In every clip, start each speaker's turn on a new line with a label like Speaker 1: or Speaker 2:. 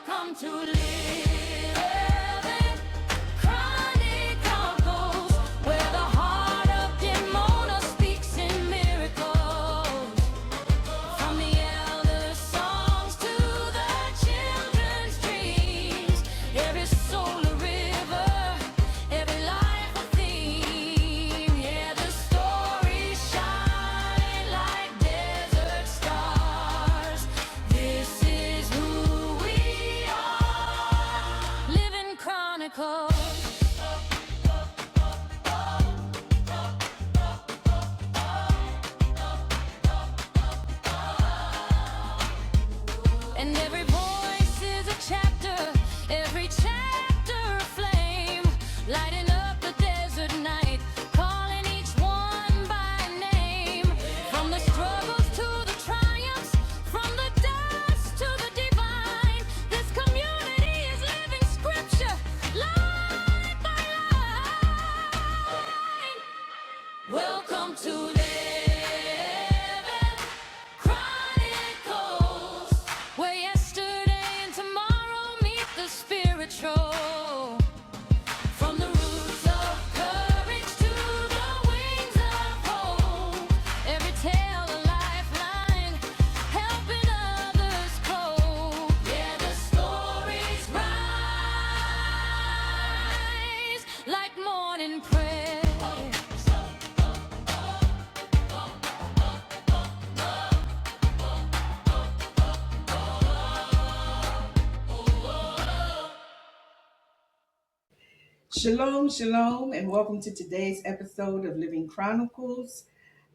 Speaker 1: Welcome to Living Chronicles, where the heart of Demona speaks in miracles. From the elder songs to the children's dreams, every soul a river, every life a theme. Yeah, the stories shine like desert stars. This is who we are, Living Chronicles. And every voice is a chapter, every chapter a flame, lighting up the desert night, calling each one by name. From the struggles to the triumphs, from the dust to the divine, this community is living scripture, line by line. Welcome to Living Chronicles, where yesterday and tomorrow meet the spiritual. From the roots of courage to the wings of hope, every tale a lifeline, helping others cope. Yeah, the stories rise like morning prayer.
Speaker 2: Shalom, shalom, and welcome to today's episode of Living Chronicles.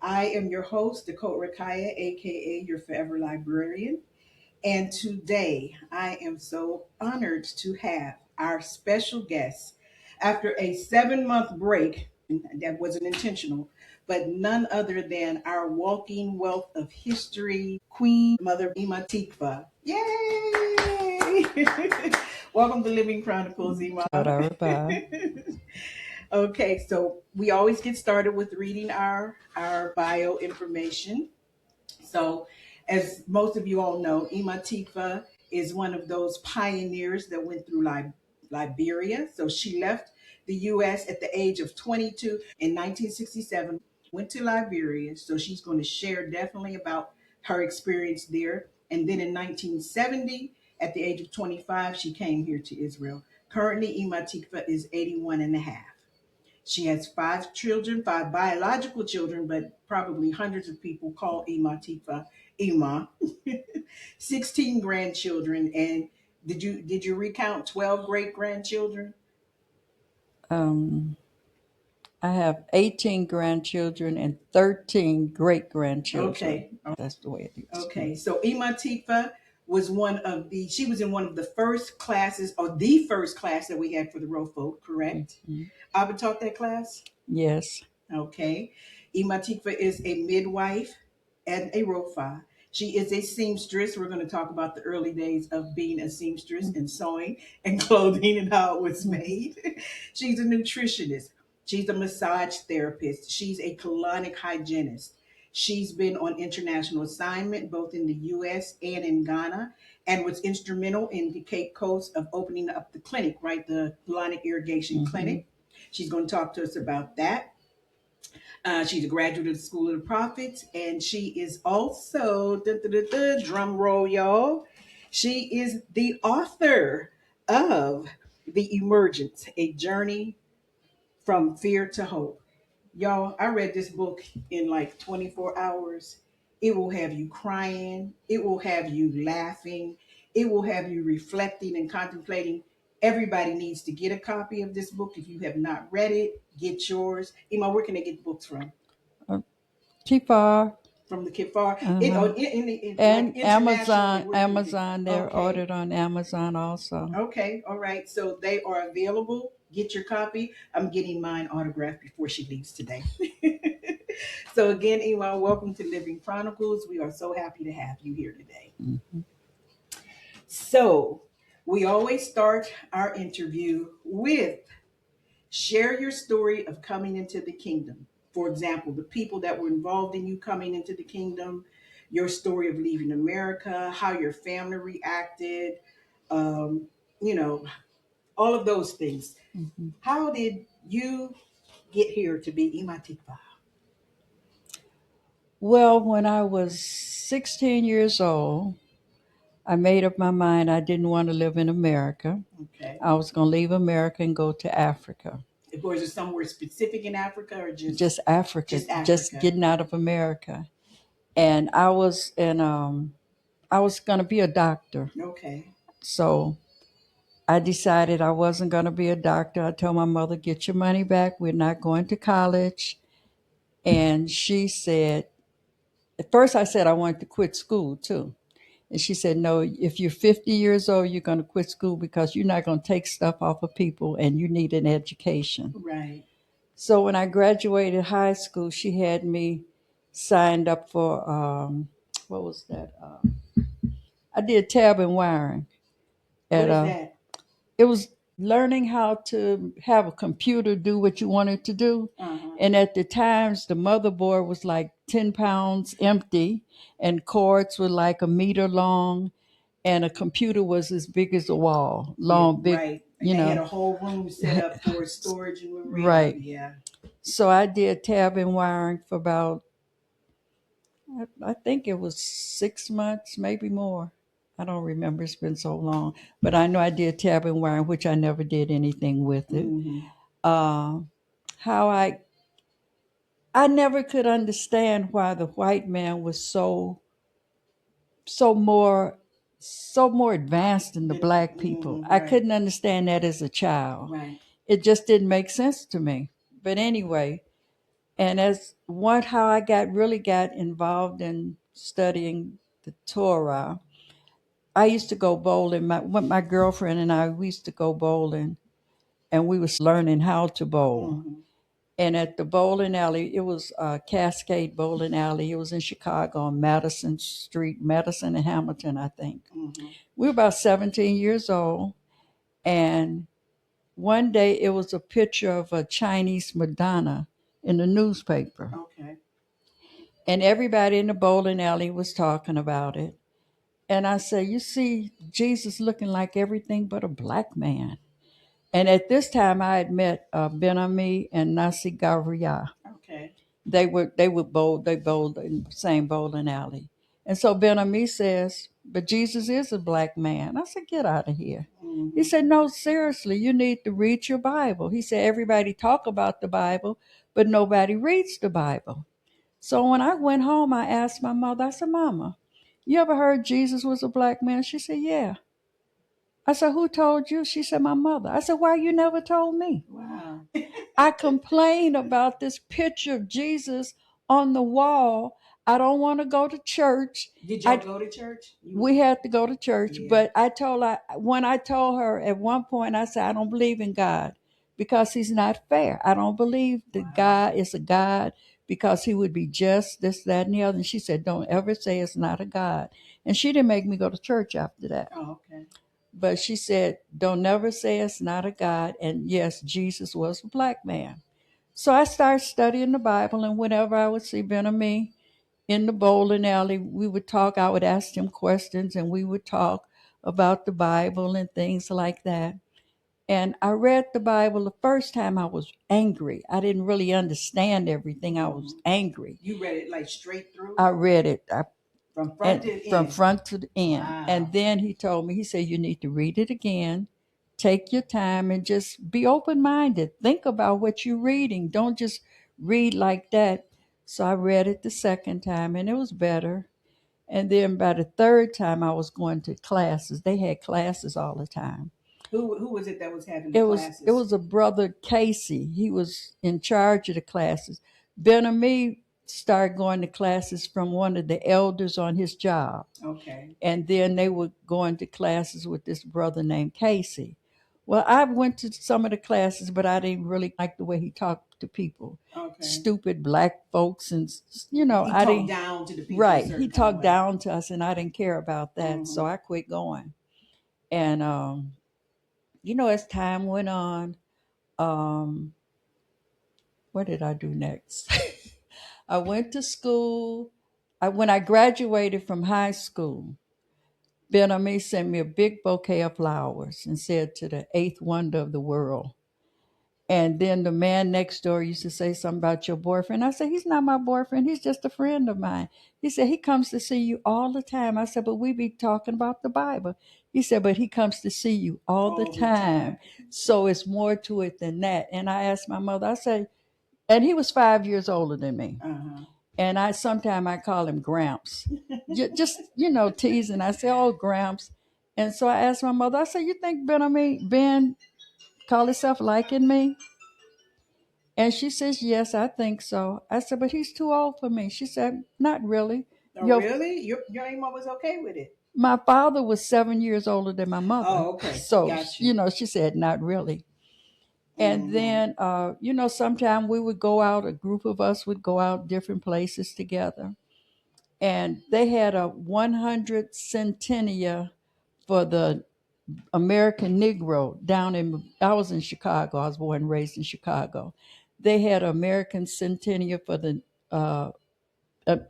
Speaker 2: I am your host, Dakota Rakaya, aka your forever librarian. And today I am so honored to have our special guest after a 7-month break. That wasn't intentional, but none other than our walking wealth of history, Queen Mother Emah Tikvah. Yay! Welcome to Living Chronicles, Emah. Okay, so we always get started with reading our bio information. So, as most of you all know, Emah Tikvah is one of those pioneers that went through Liberia. So she left the U.S. at the age of 22 in 1967, went to Liberia. So she's going to share definitely about her experience there. And then in 1970, at the age of 25, she came here to Israel. Currently, Emah Tikvah is 81 and a half. She has 5 children, 5 biological children, but probably hundreds of people call Emah Tikvah Emah. 16 grandchildren, and did you recount 12 great grandchildren?
Speaker 3: I have 18 grandchildren and 13 great grandchildren.
Speaker 2: Okay.
Speaker 3: That's the way it is.
Speaker 2: Okay, so Emah Tikvah was she was in one of the first classes, or the first class that we had for the Row Folk, correct?
Speaker 3: Mm-hmm.
Speaker 2: Abba taught that class?
Speaker 3: Yes.
Speaker 2: Okay. Emah Tikvah is a midwife and a rofa. She is a seamstress. We're going to talk about the early days of being a seamstress and sewing and clothing and how it was made. She's a nutritionist. She's a massage therapist. She's a colonic hygienist. She's been on international assignment both in the US and in Ghana, and was instrumental in the Cape Coast of opening up the clinic, right? The colonic irrigation clinic. She's going to talk to us about that. She's a graduate of the School of the Prophets, and she is also, drum roll, y'all. She is the author of The Emergence, A Journey from Fear to Hope. Y'all, I read this book in like 24 hours. It will have you crying. It will have you laughing. It will have you reflecting and contemplating. Everybody needs to get a copy of this book. If you have not read it, get yours. Emma, where can they get the books from?
Speaker 3: Kifar.
Speaker 2: From the Kifar.
Speaker 3: And
Speaker 2: like
Speaker 3: Amazon. They're ordered on Amazon also.
Speaker 2: Okay, all right. So they are available. Get your copy. I'm getting mine autographed before she leaves today. So again, Emma, welcome to Living Chronicles. We are so happy to have you here today.
Speaker 3: Mm-hmm.
Speaker 2: So we always start our interview with share your story of coming into the kingdom. For example, the people that were involved in you coming into the kingdom, your story of leaving America, how your family reacted, um, you know, all of those things.
Speaker 3: Mhm.
Speaker 2: How did you get here to be Emah Tikvah?
Speaker 3: Well, when I was 16 years old, I made up my mind I didn't want to live in America.
Speaker 2: Okay.
Speaker 3: I was going to leave America and go to Africa.
Speaker 2: Or is it somewhere specific in Africa or
Speaker 3: Just Africa,
Speaker 2: just
Speaker 3: just
Speaker 2: Africa?
Speaker 3: getting out of America. And I was going to be a doctor.
Speaker 2: Okay.
Speaker 3: So I decided I wasn't going to be a doctor. I told my mother, "Get your money back. We're not going to college." And she said, at first I said I wanted to quit school too. And she said, "No, if you're 50 years old, you're going to quit school because you're not going to take stuff off of people and you need an education."
Speaker 2: Right.
Speaker 3: So when I graduated high school, she had me signed up for, what was that? I did tab and wiring.
Speaker 2: What
Speaker 3: At
Speaker 2: is that?
Speaker 3: It was learning how to have a computer do what you wanted to do.
Speaker 2: Uh-huh.
Speaker 3: And at the times, the motherboard was like 10 pounds empty, and cords were like a meter long, and a computer was as big as a wall,
Speaker 2: Yeah,
Speaker 3: long, big,
Speaker 2: right. And
Speaker 3: you
Speaker 2: they had
Speaker 3: know.
Speaker 2: a whole room set up for storage and memory.
Speaker 3: Right.
Speaker 2: Yeah.
Speaker 3: So I did tab and wiring for about, I think it was 6 months, maybe more. I don't remember. It's been so long. But I know I did tab and wiring, which I never did anything with it.
Speaker 2: Mm-hmm.
Speaker 3: Uh, how I never could understand why the white man was so more so more advanced than the black people. I
Speaker 2: Right.
Speaker 3: couldn't understand that as a child.
Speaker 2: Right.
Speaker 3: It just didn't make sense to me. But anyway, and as what how I got involved in studying the Torah, I used to go bowling. My girlfriend and I, we used to go bowling, and we was learning how to bowl.
Speaker 2: Mm-hmm.
Speaker 3: And at the bowling alley, it was Cascade Bowling Alley. It was in Chicago on Madison Street, Madison and Hamilton, I think.
Speaker 2: Mm-hmm.
Speaker 3: We were about 17 years old, and one day it was a picture of a Chinese Madonna in the newspaper,
Speaker 2: Okay.
Speaker 3: and everybody in the bowling alley was talking about it. And I said, "You see Jesus looking like everything but a black man." And at this time, I had met Ben Ami and Nasi Gavriya.
Speaker 2: Okay.
Speaker 3: They bowled in the same bowling alley. And so Ben Ami says, "But Jesus is a black man." I said, "Get out of here." He
Speaker 2: Mm-hmm.
Speaker 3: said, "No, seriously, you need to read your Bible." He said, "Everybody talk about the Bible, but nobody reads the Bible." So when I went home, I asked my mother, I said, "Mama, you ever heard Jesus was a black man?" She said, "Yeah." I said, "Who told you?" She said, "My mother." I said, "Why you never told me?"
Speaker 2: Wow.
Speaker 3: I complain about this picture of Jesus on the wall. I don't want to go to church.
Speaker 2: Did y'all
Speaker 3: I
Speaker 2: go to church?
Speaker 3: We had to go to church,
Speaker 2: Yeah.
Speaker 3: but I told her at one point, I said, "I don't believe in God because he's not fair. I don't believe that
Speaker 2: Wow.
Speaker 3: God is a God because he would be just this, that, and the other." And she said, "Don't ever say it's not a God." And she didn't make me go to church after that.
Speaker 2: Oh, okay.
Speaker 3: But she said, "Don't never say it's not a God." And yes, Jesus was a black man. So I started studying the Bible, and whenever I would see Ben Ami in the bowling alley, we would talk. I would ask him questions, and we would talk about the Bible and things like that. And I read the Bible the first time. I was angry. I didn't really understand everything. I was angry.
Speaker 2: You read it like straight through?
Speaker 3: I read it.
Speaker 2: From front
Speaker 3: And
Speaker 2: to
Speaker 3: from
Speaker 2: end?
Speaker 3: front to the end.
Speaker 2: Wow.
Speaker 3: And then he told me, he said, "You need to read it again. Take your time and just be open minded. Think about what you're reading. Don't just read like that." So I read it the second time and it was better. And then by the third time, I was going to classes. They had classes all the time.
Speaker 2: Who was it that was having the
Speaker 3: It
Speaker 2: classes?
Speaker 3: was a brother Casey. He was in charge of the classes. Ben Ami started going to classes from one of the elders on his job.
Speaker 2: Okay.
Speaker 3: And then they would go into classes with this brother named Casey. Well, I went to some of the classes, but I didn't really like the way he talked to people.
Speaker 2: Okay.
Speaker 3: Stupid black folks, and you know,
Speaker 2: He
Speaker 3: I
Speaker 2: talked
Speaker 3: didn't.
Speaker 2: down to the people a
Speaker 3: Right, he
Speaker 2: certain kind of
Speaker 3: talked
Speaker 2: way.
Speaker 3: down to us, and I didn't care about that, so I quit going. And as time went on, um, what did I do next? I went to school. When I graduated from high school, Ben Ami sent me a big bouquet of flowers and said to the eighth wonder of the world. And then the man next door used to say something about your boyfriend. I said, he's not my boyfriend. He's just a friend of mine. He said, he comes to see you all the time. I said, but we be talking about the Bible. He said, but he comes to see you all the
Speaker 2: All the
Speaker 3: time.
Speaker 2: time.
Speaker 3: So it's more to it than that. And I asked my mother, I said, and he was 5 years older than me.
Speaker 2: Uh-huh.
Speaker 3: And I call him Gramps. Just, teasing. I say, oh, Gramps. And so I asked my mother, I said, you think Ben call himself liking me? And she says, yes, I think so. I said, but he's too old for me. She said, not really.
Speaker 2: Oh,
Speaker 3: Your
Speaker 2: really? Your Emma was okay with it?
Speaker 3: My father was 7 years older than my mother.
Speaker 2: Oh, okay.
Speaker 3: So,
Speaker 2: Got you.
Speaker 3: she said, not really. And
Speaker 2: Mm-hmm.
Speaker 3: then, sometime we would go out, a group of us would go out different places together. And they had a 100 centennial for the American Negro I was in Chicago. I was born and raised in Chicago. They had American centennial for the uh,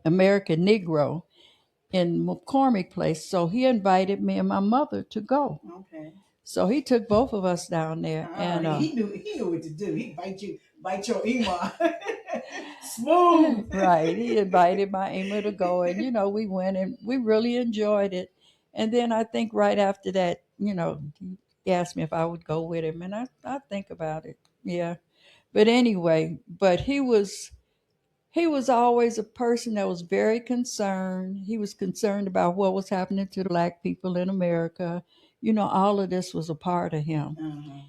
Speaker 3: American Negro in McCormick Place. So he invited me and my mother to go.
Speaker 2: Okay.
Speaker 3: So he took both of us down there,
Speaker 2: Oh,
Speaker 3: and
Speaker 2: he knew what to do. He bite your Emma. Smooth.
Speaker 3: right, he invited my Emma to go, and we went and we really enjoyed it. And then I think right after that, he asked me if I would go with him, and I think about it. Yeah, but anyway, he was always a person that was very concerned. He was concerned about what was happening to the black people in America. All of this was a part of him.
Speaker 2: Uh-huh.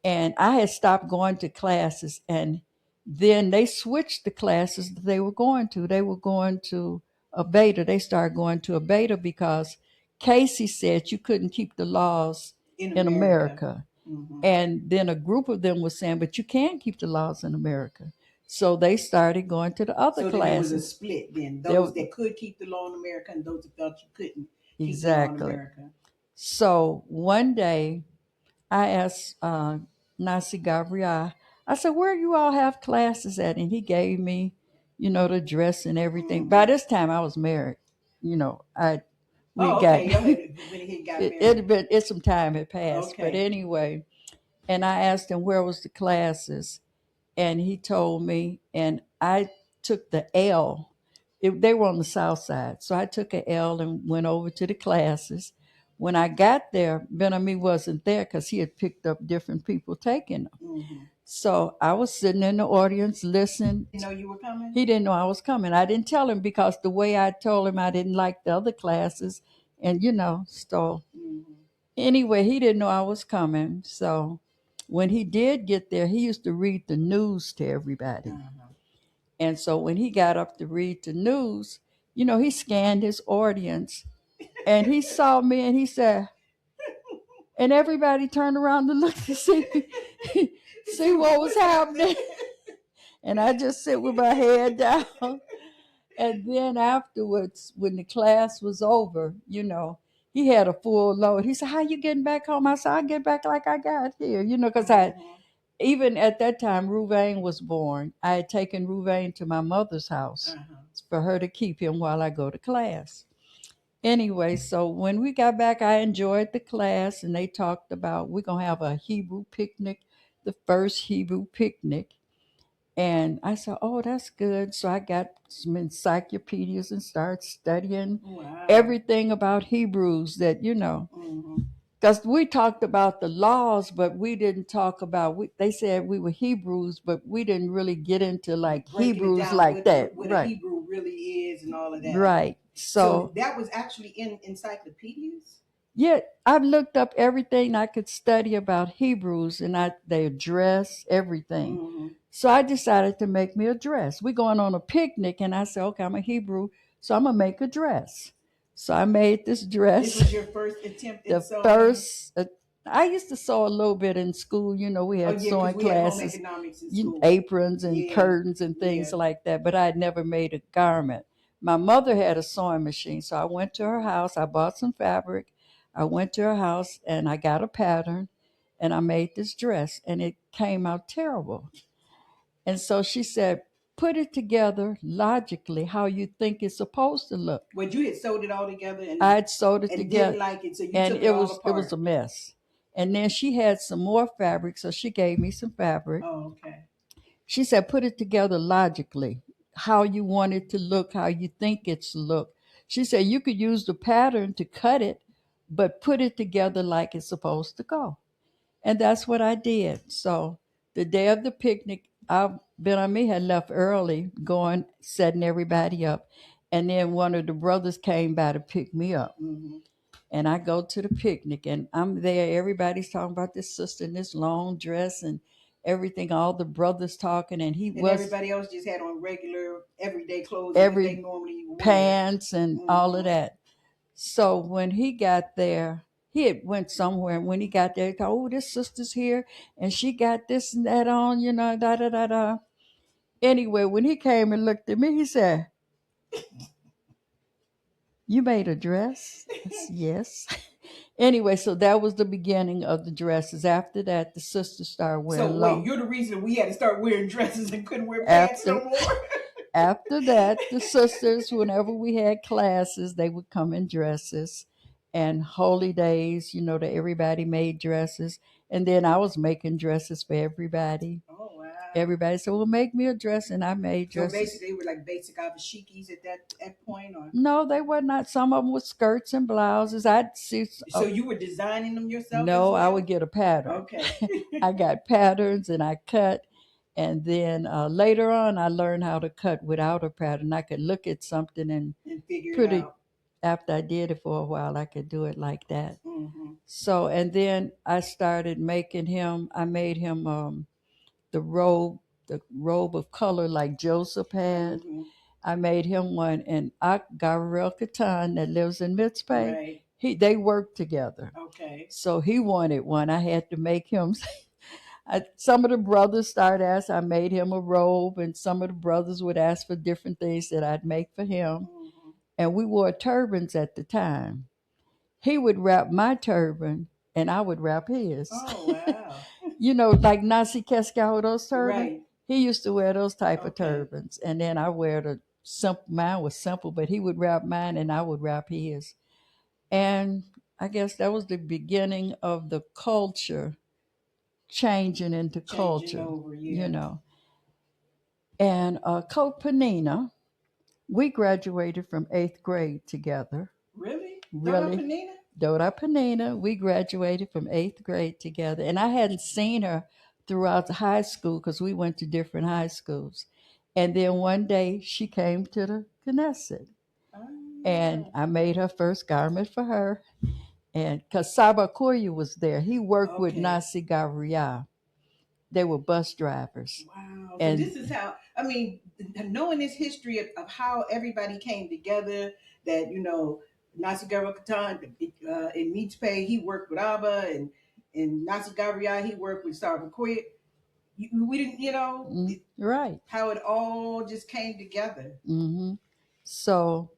Speaker 3: And I had stopped going to classes, and then they switched the classes that they were going to. They were going to a beta. They started going to a beta because Casey said you couldn't keep the laws
Speaker 2: In
Speaker 3: in
Speaker 2: America.
Speaker 3: America.
Speaker 2: Mm-hmm.
Speaker 3: And then a group of them was saying, but you can keep the laws in America. So they started going to the other
Speaker 2: So then there was a
Speaker 3: classes.
Speaker 2: split then.
Speaker 3: There,
Speaker 2: Those that could keep the law in America and those that felt you couldn't keep the law in
Speaker 3: exactly.
Speaker 2: America.
Speaker 3: So one day I asked Nasi Gabriel, I said, where you all have classes at? And he gave me, the dress and everything. By
Speaker 2: Mm-hmm.
Speaker 3: this time I was married. We
Speaker 2: Oh,
Speaker 3: got
Speaker 2: okay. Y'all had when he got
Speaker 3: it
Speaker 2: married.
Speaker 3: had been some time had passed. But
Speaker 2: Okay.
Speaker 3: anyway, and I asked him where was the classes, and he told me, and I took the L. They were on the south side, so I took a L and went over to the classes. When I got there, Benami wasn't there because he had picked up different people taking them.
Speaker 2: Mm-hmm.
Speaker 3: So I was sitting in the audience listening.
Speaker 2: You know you were coming?
Speaker 3: He didn't know I was coming. I didn't tell him because the way I told him I didn't like the other classes, and so
Speaker 2: Mm-hmm.
Speaker 3: anyway, he didn't know I was coming. So when he did get there, he used to read the news to everybody.
Speaker 2: Uh-huh.
Speaker 3: And so when he got up to read the news, he scanned his audience and he saw me and he said, and everybody turned around to look to see see what was happening. And I just sit with my head down. And then afterwards, when the class was over, he had a full load. He said, how you getting back home? I said, I get back like I got here, because
Speaker 2: Mm-hmm.
Speaker 3: even at that time, Ruvain was born. I had taken Ruvain to my mother's house
Speaker 2: Uh-huh.
Speaker 3: for her to keep him while I go to class. Anyway, so when we got back, I enjoyed the class, and they talked about we're going to have a Hebrew picnic, the first Hebrew picnic. And I said, oh, that's good. So I got some encyclopedias and started studying
Speaker 2: Wow.
Speaker 3: everything about Hebrews
Speaker 2: Mm-hmm.
Speaker 3: because we talked about the laws, but we didn't talk about, they said we were Hebrews, but we didn't really get into like
Speaker 2: Breaking it
Speaker 3: Hebrews
Speaker 2: down
Speaker 3: like that.
Speaker 2: what a
Speaker 3: Right.
Speaker 2: Hebrew really is and all of that.
Speaker 3: Right.
Speaker 2: So
Speaker 3: So,
Speaker 2: that was actually in encyclopedias?
Speaker 3: yeah, I've looked up everything I could study about Hebrews and their dress, everything.
Speaker 2: Mm-hmm.
Speaker 3: So I decided to make me a dress. We're going on a picnic, and I said, okay, I'm a Hebrew, so I'm going to make a dress. So I made this
Speaker 2: This
Speaker 3: dress.
Speaker 2: was your first attempt at
Speaker 3: The
Speaker 2: sewing?
Speaker 3: first, I used to sew a little bit in school. We
Speaker 2: Oh
Speaker 3: had
Speaker 2: yeah, because
Speaker 3: sewing
Speaker 2: we had home
Speaker 3: classes,
Speaker 2: economics in school.
Speaker 3: aprons and
Speaker 2: Yeah,
Speaker 3: curtains and
Speaker 2: yeah.
Speaker 3: things like that, but I had never made a garment. My mother had a sewing machine, so I went to her house. I bought some fabric. I went to her house and I got a pattern and I made this dress and it came out terrible. And so she said, put it together logically how you think it's supposed to look.
Speaker 2: But you had sewed it all together
Speaker 3: I had sewed it
Speaker 2: and didn't
Speaker 3: together,
Speaker 2: like it, so you
Speaker 3: and
Speaker 2: took it all
Speaker 3: it was
Speaker 2: apart.
Speaker 3: a mess. And then she had some more fabric, so she gave me some fabric.
Speaker 2: Oh, okay.
Speaker 3: She said, put it together logically, how you want it to look, how you think it's look. She said you could use the pattern to cut it, but put it together like it's supposed to go. And that's what I did. So the day of the picnic, Ben Ami had left early, going, setting everybody up. And then one of the brothers came by to pick me up.
Speaker 2: Mm-hmm.
Speaker 3: And I go to the picnic, and I'm there. Everybody's talking about this sister in this long dress and everything. All the brothers talking, and he
Speaker 2: And
Speaker 3: was
Speaker 2: everybody else just had on regular, everyday clothes that they
Speaker 3: every
Speaker 2: normally wear.
Speaker 3: pants and all of
Speaker 2: Mm-hmm.
Speaker 3: that. So when he got there, he had went somewhere, and when he got there, he thought, "Oh, this sister's here, and she got this and that on, da da da da." Anyway, when he came and looked at me, he said, "You made a dress?" I said, "Yes." Anyway, so that was the beginning of the dresses. After that, the sisters started
Speaker 2: So
Speaker 3: wearing
Speaker 2: wait,
Speaker 3: long.
Speaker 2: you're the reason we had to start wearing dresses and couldn't wear pants
Speaker 3: After
Speaker 2: no more.
Speaker 3: after that, the sisters, whenever we had classes, they would come in dresses. And holy days, that everybody made dresses. And then I was making dresses for everybody.
Speaker 2: Oh wow.
Speaker 3: Everybody said, "Well, make me a dress," and I made
Speaker 2: So
Speaker 3: dresses.
Speaker 2: basically, they were like basic abashikis at that point, or
Speaker 3: No, they were not. Some of them with skirts and blouses. I'd see.
Speaker 2: so you were designing them yourself as
Speaker 3: No, I would
Speaker 2: well.
Speaker 3: get a pattern.
Speaker 2: Okay.
Speaker 3: I got patterns and I cut. And then later on, I learned how to cut without a pattern. I could look at something and
Speaker 2: And figure it
Speaker 3: put it,
Speaker 2: out.
Speaker 3: after I did it for a while, I could do it like that.
Speaker 2: Mm-hmm.
Speaker 3: So, and then I started making him, I made him the robe of color like Joseph had.
Speaker 2: Mm-hmm.
Speaker 3: I made him one, and Gabriel Catan that lives in Mitzpay,
Speaker 2: Right.
Speaker 3: they worked together.
Speaker 2: Okay.
Speaker 3: So he wanted one. I had to make him. Some of the brothers started asking. I made him a robe, and some of the brothers would ask for different things that I'd make for him.
Speaker 2: Mm-hmm.
Speaker 3: And we wore turbans at the time. He would wrap my turban, and I would wrap his.
Speaker 2: Oh wow.
Speaker 3: Like Nasi Keskau, those turbans.
Speaker 2: Right.
Speaker 3: He used to wear those type of
Speaker 2: Okay.
Speaker 3: turbans, and then I wear the simple. Mine was simple, but he would wrap mine, and I would wrap his. And I guess that was the beginning of the culture changing into
Speaker 2: Changing
Speaker 3: culture,
Speaker 2: over.
Speaker 3: you
Speaker 2: Yeah.
Speaker 3: know. And Coach Panina, we graduated from 8th grade together.
Speaker 2: Really? Donna
Speaker 3: Really?
Speaker 2: Panina?
Speaker 3: Dora Panina, we graduated from 8th grade together. And I hadn't seen her throughout the high school because we went to different high schools. And then one day she came to the Knesset, and
Speaker 2: Ah.
Speaker 3: I made her first garment for her. And because Saba Koya was there, he worked with
Speaker 2: Okay.
Speaker 3: Nasi Gavriya. They were bus drivers.
Speaker 2: Wow. So
Speaker 3: And
Speaker 2: this is how, I mean, knowing this history of how everybody came together, that, Nasi Garba Katan in Meats Pay, he worked with Abba, and in Nasi Gabria, he worked with Sarah Quit. We didn't,
Speaker 3: right.
Speaker 2: how it all just came together.
Speaker 3: Hmm. So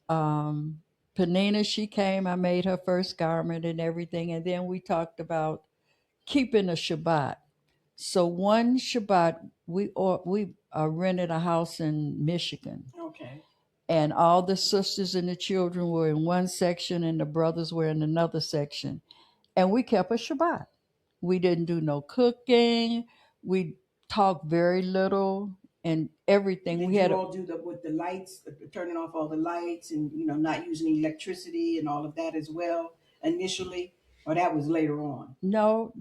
Speaker 3: Panina, she came, I made her first garment and everything. And then we talked about keeping a Shabbat. So one Shabbat, we rented a house in Michigan,
Speaker 2: Okay.
Speaker 3: and all the sisters and the children were in one section, and the brothers were in another section. And we kept a Shabbat. We didn't do no cooking. We talked very little and everything.
Speaker 2: Did
Speaker 3: We had
Speaker 2: you all do with the lights, turning off all the lights, and not using electricity and all of that as well initially, or that was later on?
Speaker 3: no.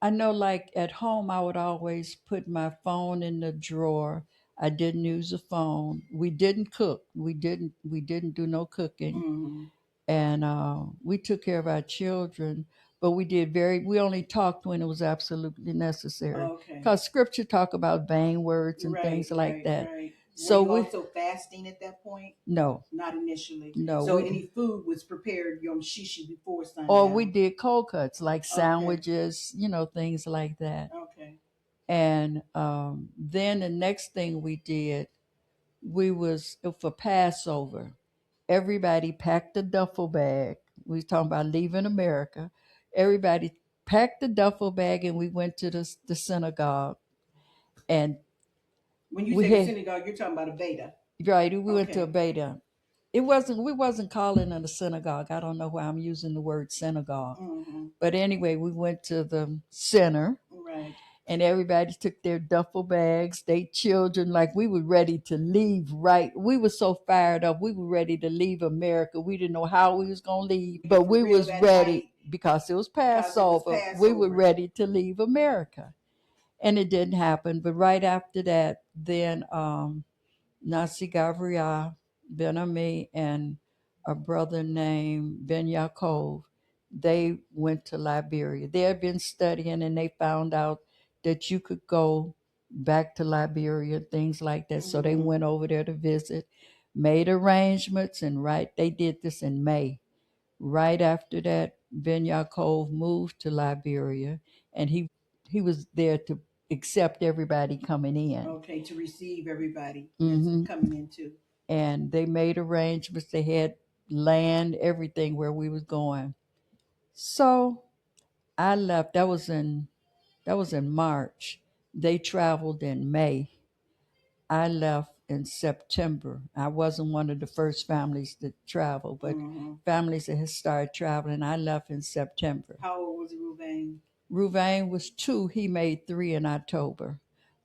Speaker 3: I know, like at home, I would always put my phone in the drawer. I didn't use a phone. We didn't cook. We didn't do no cooking,
Speaker 2: Mm-hmm.
Speaker 3: and we took care of our children. But we only talked when it was absolutely necessary,
Speaker 2: Okay.
Speaker 3: because scripture talk about vain words and
Speaker 2: Right,
Speaker 3: things like
Speaker 2: right,
Speaker 3: that.
Speaker 2: right. Were
Speaker 3: So
Speaker 2: you
Speaker 3: we
Speaker 2: also fasting at that point?
Speaker 3: no,
Speaker 2: Not initially.
Speaker 3: no,
Speaker 2: So
Speaker 3: we
Speaker 2: any food was prepared Yom Shishi before
Speaker 3: or we
Speaker 2: sundown.
Speaker 3: did cold cuts like
Speaker 2: Okay,
Speaker 3: sandwiches, things like that.
Speaker 2: okay.
Speaker 3: And then the next thing we did, we was for Passover. Everybody packed a duffel bag. We was talking about leaving America. Everybody packed the duffel bag, and we went to the synagogue. And
Speaker 2: When you
Speaker 3: We
Speaker 2: say the
Speaker 3: had
Speaker 2: synagogue, you're talking about a beta.
Speaker 3: right. We went to a
Speaker 2: Okay.
Speaker 3: beta. It wasn't. We wasn't calling it a synagogue. I don't know why I'm using the word synagogue.
Speaker 2: Mm-hmm.
Speaker 3: But anyway, we went to the center,
Speaker 2: Right.
Speaker 3: and everybody took their duffel bags, they children, like we were ready to leave. Right, we were so fired up. We were ready to leave America. We didn't know how we was gonna leave, but
Speaker 2: For
Speaker 3: we
Speaker 2: real
Speaker 3: was
Speaker 2: that
Speaker 3: ready
Speaker 2: night
Speaker 3: because it was
Speaker 2: because it was
Speaker 3: Passover. We were
Speaker 2: Passover.
Speaker 3: ready to leave America, and it didn't happen. But right after that, then Nasi Gavriah, Ben Ami, and a brother named Ben Yaakov, they went to Liberia. They had been studying and they found out that you could go back to Liberia, things like that. So they
Speaker 2: Mm-hmm.
Speaker 3: went over there to visit, made arrangements, and right, they did this in May. Right after that, Ben Yaakov moved to Liberia, and he was there to accept everybody coming in.
Speaker 2: Okay, to receive everybody that's
Speaker 3: Hmm.
Speaker 2: coming into.
Speaker 3: And they made arrangements. They had land, everything where we was going. So I left. That was in March. They traveled in May. I left in September. I wasn't one of the first families to travel, but
Speaker 2: Mm-hmm.
Speaker 3: families that had started traveling. I left in September.
Speaker 2: How old was Ruvain?
Speaker 3: Ruvain was 2. He made 3 in October.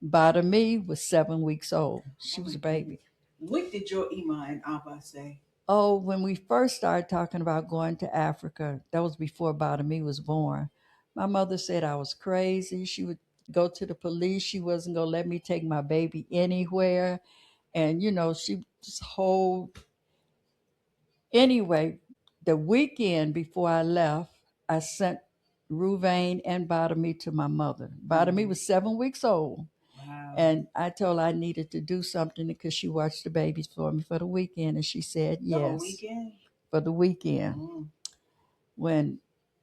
Speaker 3: Badami was 7 weeks old.
Speaker 2: Oh
Speaker 3: She was
Speaker 2: my
Speaker 3: a
Speaker 2: goodness.
Speaker 3: baby.
Speaker 2: What did your Emah and Abba say?
Speaker 3: Oh, when we first started talking about going to Africa, that was before Badami was born. My mother said I was crazy. She would go to the police. She wasn't going to let me take my baby anywhere. And, she just hold. Anyway, the weekend before I left, I sent Ruvain and Badami to my mother. Badami
Speaker 2: Mm-hmm.
Speaker 3: was 7 weeks old.
Speaker 2: Wow.
Speaker 3: And I told her I needed to do something because she watched the babies for me for the weekend. And she said
Speaker 2: The whole
Speaker 3: yes
Speaker 2: weekend?
Speaker 3: for the weekend.
Speaker 2: Mm.
Speaker 3: When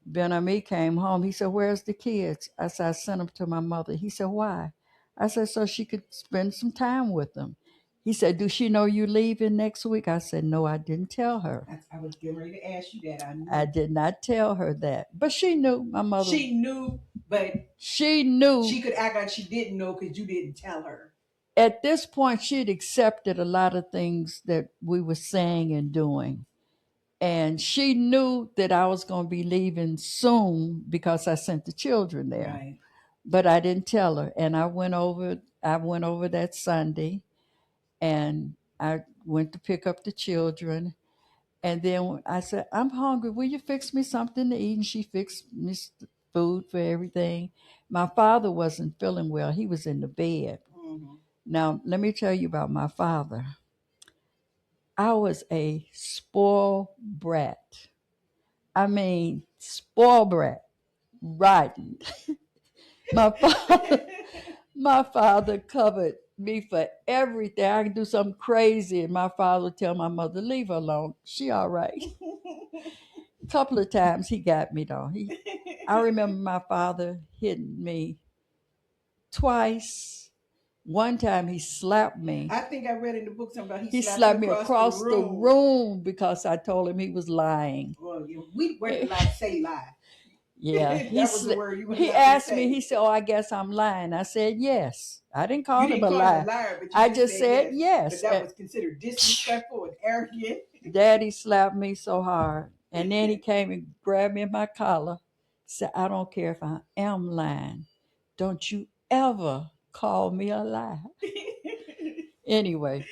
Speaker 3: Ben Ami came home, he said, "Where's the kids?" I said, "I sent them to my mother." He said, "Why?" I said, "So she could spend some time with them." He said, "Do she know you leaving next week?" I said, "No, I didn't tell her.
Speaker 2: I was getting ready to ask you that. I
Speaker 3: I
Speaker 2: knew.
Speaker 3: did not tell her that." But she knew, my mother.
Speaker 2: She knew, but
Speaker 3: She knew.
Speaker 2: she could act like she didn't know because you didn't tell her.
Speaker 3: At this point, she'd accepted a lot of things that we were saying and doing. And she knew that I was going to be leaving soon because I sent the children there.
Speaker 2: Right.
Speaker 3: But I didn't tell her. And I went over that Sunday, and I went to pick up the children. And then I said, "I'm hungry. Will you fix me something to eat?" And she fixed me food for everything. My father wasn't feeling well. He was in the bed.
Speaker 2: Mm-hmm.
Speaker 3: Now, let me tell you about my father. I was a spoiled brat. I mean, spoiled brat, rotten. My father, my father covered me for everything. I could do something crazy, and my father would tell my mother, "Leave her alone. She all right." A couple of times he got me though. I remember my father hitting me twice. One time he slapped me.
Speaker 2: I think I read in the book something about he
Speaker 3: He
Speaker 2: slapped you
Speaker 3: slapped me
Speaker 2: across the
Speaker 3: across the
Speaker 2: room.
Speaker 3: room because I told him he was lying.
Speaker 2: Well, we weren't allowed to say lie.
Speaker 3: Yeah,
Speaker 2: That was the word you weren't
Speaker 3: he
Speaker 2: allowed to
Speaker 3: asked me.
Speaker 2: say.
Speaker 3: He said, "Oh, I guess I'm lying." I said, "Yes." I didn't
Speaker 2: You
Speaker 3: call him
Speaker 2: didn't
Speaker 3: a
Speaker 2: call him a
Speaker 3: lie.
Speaker 2: liar, but you
Speaker 3: I
Speaker 2: just
Speaker 3: just
Speaker 2: said
Speaker 3: said
Speaker 2: yes. But
Speaker 3: yes.
Speaker 2: that was considered disrespectful and arrogant.
Speaker 3: Daddy slapped me so hard, and then he came and grabbed me in my collar. Said, "I don't care if I am lying. Don't you ever call me a lie." Anyway,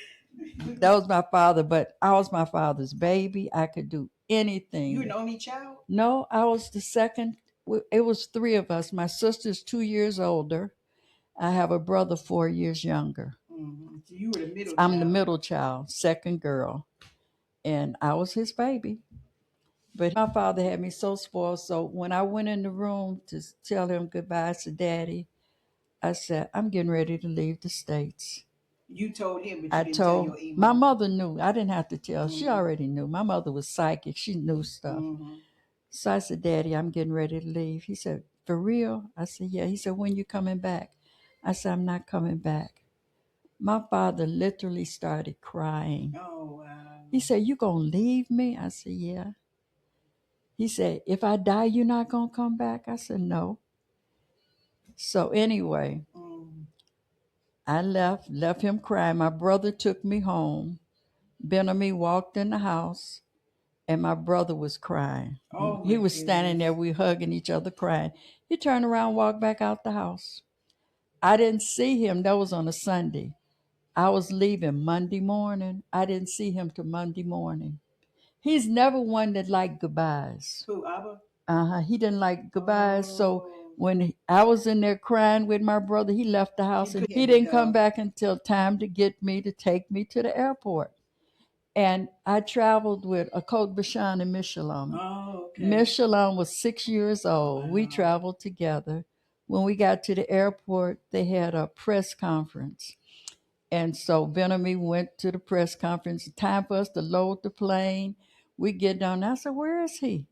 Speaker 3: that was my father, but I was my father's baby. I could do
Speaker 2: You an
Speaker 3: anything.
Speaker 2: only child?
Speaker 3: No, I was the second. It was 3 of us. My sister's 2 years older. I have a brother 4 years younger.
Speaker 2: Mm-hmm. So you were the middle
Speaker 3: I'm the
Speaker 2: child.
Speaker 3: middle child, second girl, and I was his baby. But my father had me so spoiled. So when I went in the room to tell him goodbye to Daddy, I said, "I'm getting ready to leave the States."
Speaker 2: You told him, but you
Speaker 3: I
Speaker 2: didn't tell your
Speaker 3: told my
Speaker 2: Emma.
Speaker 3: mother knew. I didn't have to tell. She
Speaker 2: Mm-hmm.
Speaker 3: already knew. My mother was psychic. She knew stuff.
Speaker 2: Mm-hmm.
Speaker 3: So I said, "Daddy, I'm getting ready to leave." He said, "For real?" I said, "Yeah." He said, "When you coming back?" I said, "I'm not coming back." My father literally started crying.
Speaker 2: Oh wow.
Speaker 3: He said, "You gonna leave me?" I said, "Yeah." He said, "If I die, you're not gonna come back?" I said, "No." So anyway,
Speaker 2: Mm.
Speaker 3: I left him crying. My brother took me home. Benamy walked in the house, and my brother was crying.
Speaker 2: Oh
Speaker 3: He
Speaker 2: my
Speaker 3: was standing there,
Speaker 2: goodness.
Speaker 3: we hugging each other, crying. He turned around, walked back out the house. I didn't see him. That was on a Sunday. I was leaving Monday morning. I didn't see him till Monday morning. He's never one that liked goodbyes.
Speaker 2: Who, Abba?
Speaker 3: He didn't like goodbyes. So
Speaker 2: Oh,
Speaker 3: when I was in there crying with my brother, he left the house and
Speaker 2: he
Speaker 3: he
Speaker 2: had to
Speaker 3: didn't come
Speaker 2: go.
Speaker 3: back until time to get me to take me to the airport. And I traveled with a Cote Bashan and Michelin.
Speaker 2: Oh, okay.
Speaker 3: Michelin was 6 years old. We
Speaker 2: Wow.
Speaker 3: traveled together. When we got to the airport, they had a press conference. And so Ben and me went to the press conference. Time for us to load the plane. We get down. I said, "Where is he?"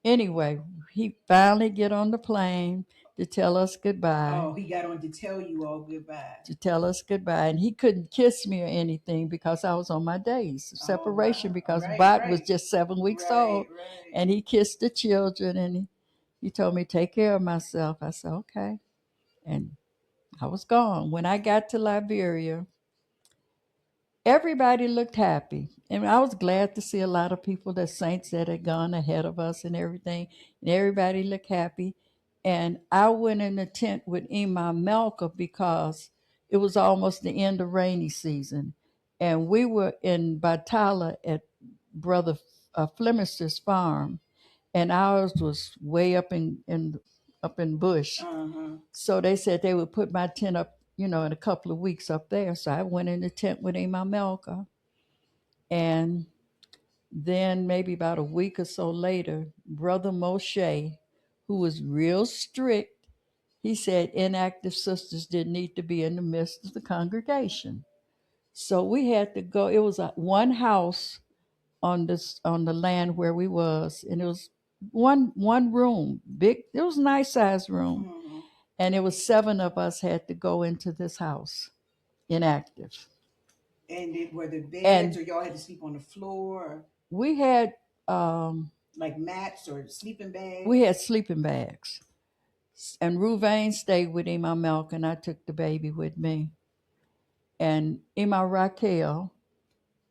Speaker 3: Anyway, he finally get on the plane to tell us goodbye.
Speaker 2: Oh, he got on to tell you all goodbye.
Speaker 3: To tell us goodbye, and he couldn't kiss me or anything because I was on my days of
Speaker 2: Oh,
Speaker 3: separation.
Speaker 2: wow.
Speaker 3: Because
Speaker 2: Right,
Speaker 3: Bot was
Speaker 2: right.
Speaker 3: just 7 weeks
Speaker 2: Right,
Speaker 3: old,
Speaker 2: right.
Speaker 3: and he kissed the children, and he told me take care of myself. I said okay, and I was gone. When I got to Liberia, everybody looked happy. And I was glad to see a lot of people, the saints that had gone ahead of us and everything. And everybody looked happy. And I went in the tent with Emah Melka because it was almost the end of rainy season. And we were in Batala at Brother Flemis's farm. And ours was way up in bush.
Speaker 2: Uh-huh.
Speaker 3: So they said they would put my tent up, in a couple of weeks up there. So I went in the tent with Emah Melka. And then maybe about a week or so later, Brother Moshe, who was real strict, he said inactive sisters didn't need to be in the midst of the congregation. So we had to go. It was one house on the land where we was, and it was one room, big. It was a nice sized room,
Speaker 2: Mm-hmm.
Speaker 3: and it was 7 of us had to go into this house inactive.
Speaker 2: And were the beds,
Speaker 3: And
Speaker 2: or y'all had to sleep on the floor, or
Speaker 3: we had um,
Speaker 2: like mats or sleeping
Speaker 3: we
Speaker 2: bags?
Speaker 3: had sleeping bags. And Ruvain stayed with Emma Milk, and I took the baby with me. And Emma Raquel,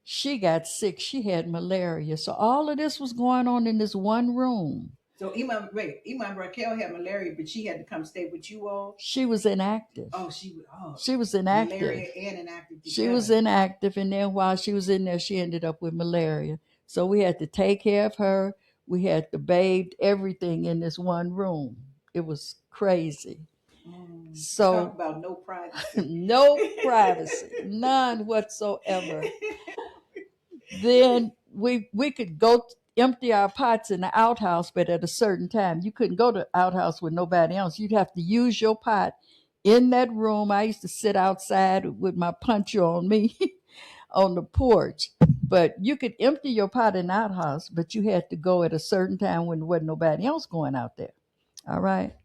Speaker 3: she got sick. She had malaria. So all of this was going on in this one room.
Speaker 2: So Imam Raquel had malaria, but she had to come stay with you all.
Speaker 3: She was inactive.
Speaker 2: Oh,
Speaker 3: She was inactive.
Speaker 2: malaria and inactive
Speaker 3: She was
Speaker 2: together.
Speaker 3: inactive, and then while she was in there, she ended up with malaria. So we had to take care of her. We had to bathe everything in this one room. It was crazy.
Speaker 2: Talk
Speaker 3: So
Speaker 2: about no privacy.
Speaker 3: no privacy, none whatsoever. Then we could go empty our pots in the outhouse, but at a certain time, you couldn't go to the outhouse with nobody else. You'd have to use your pot in that room. I used to sit outside with my puncher on me on the porch. But you could empty your pot in the outhouse, but you had to go at a certain time when there wasn't nobody else going out there. All right.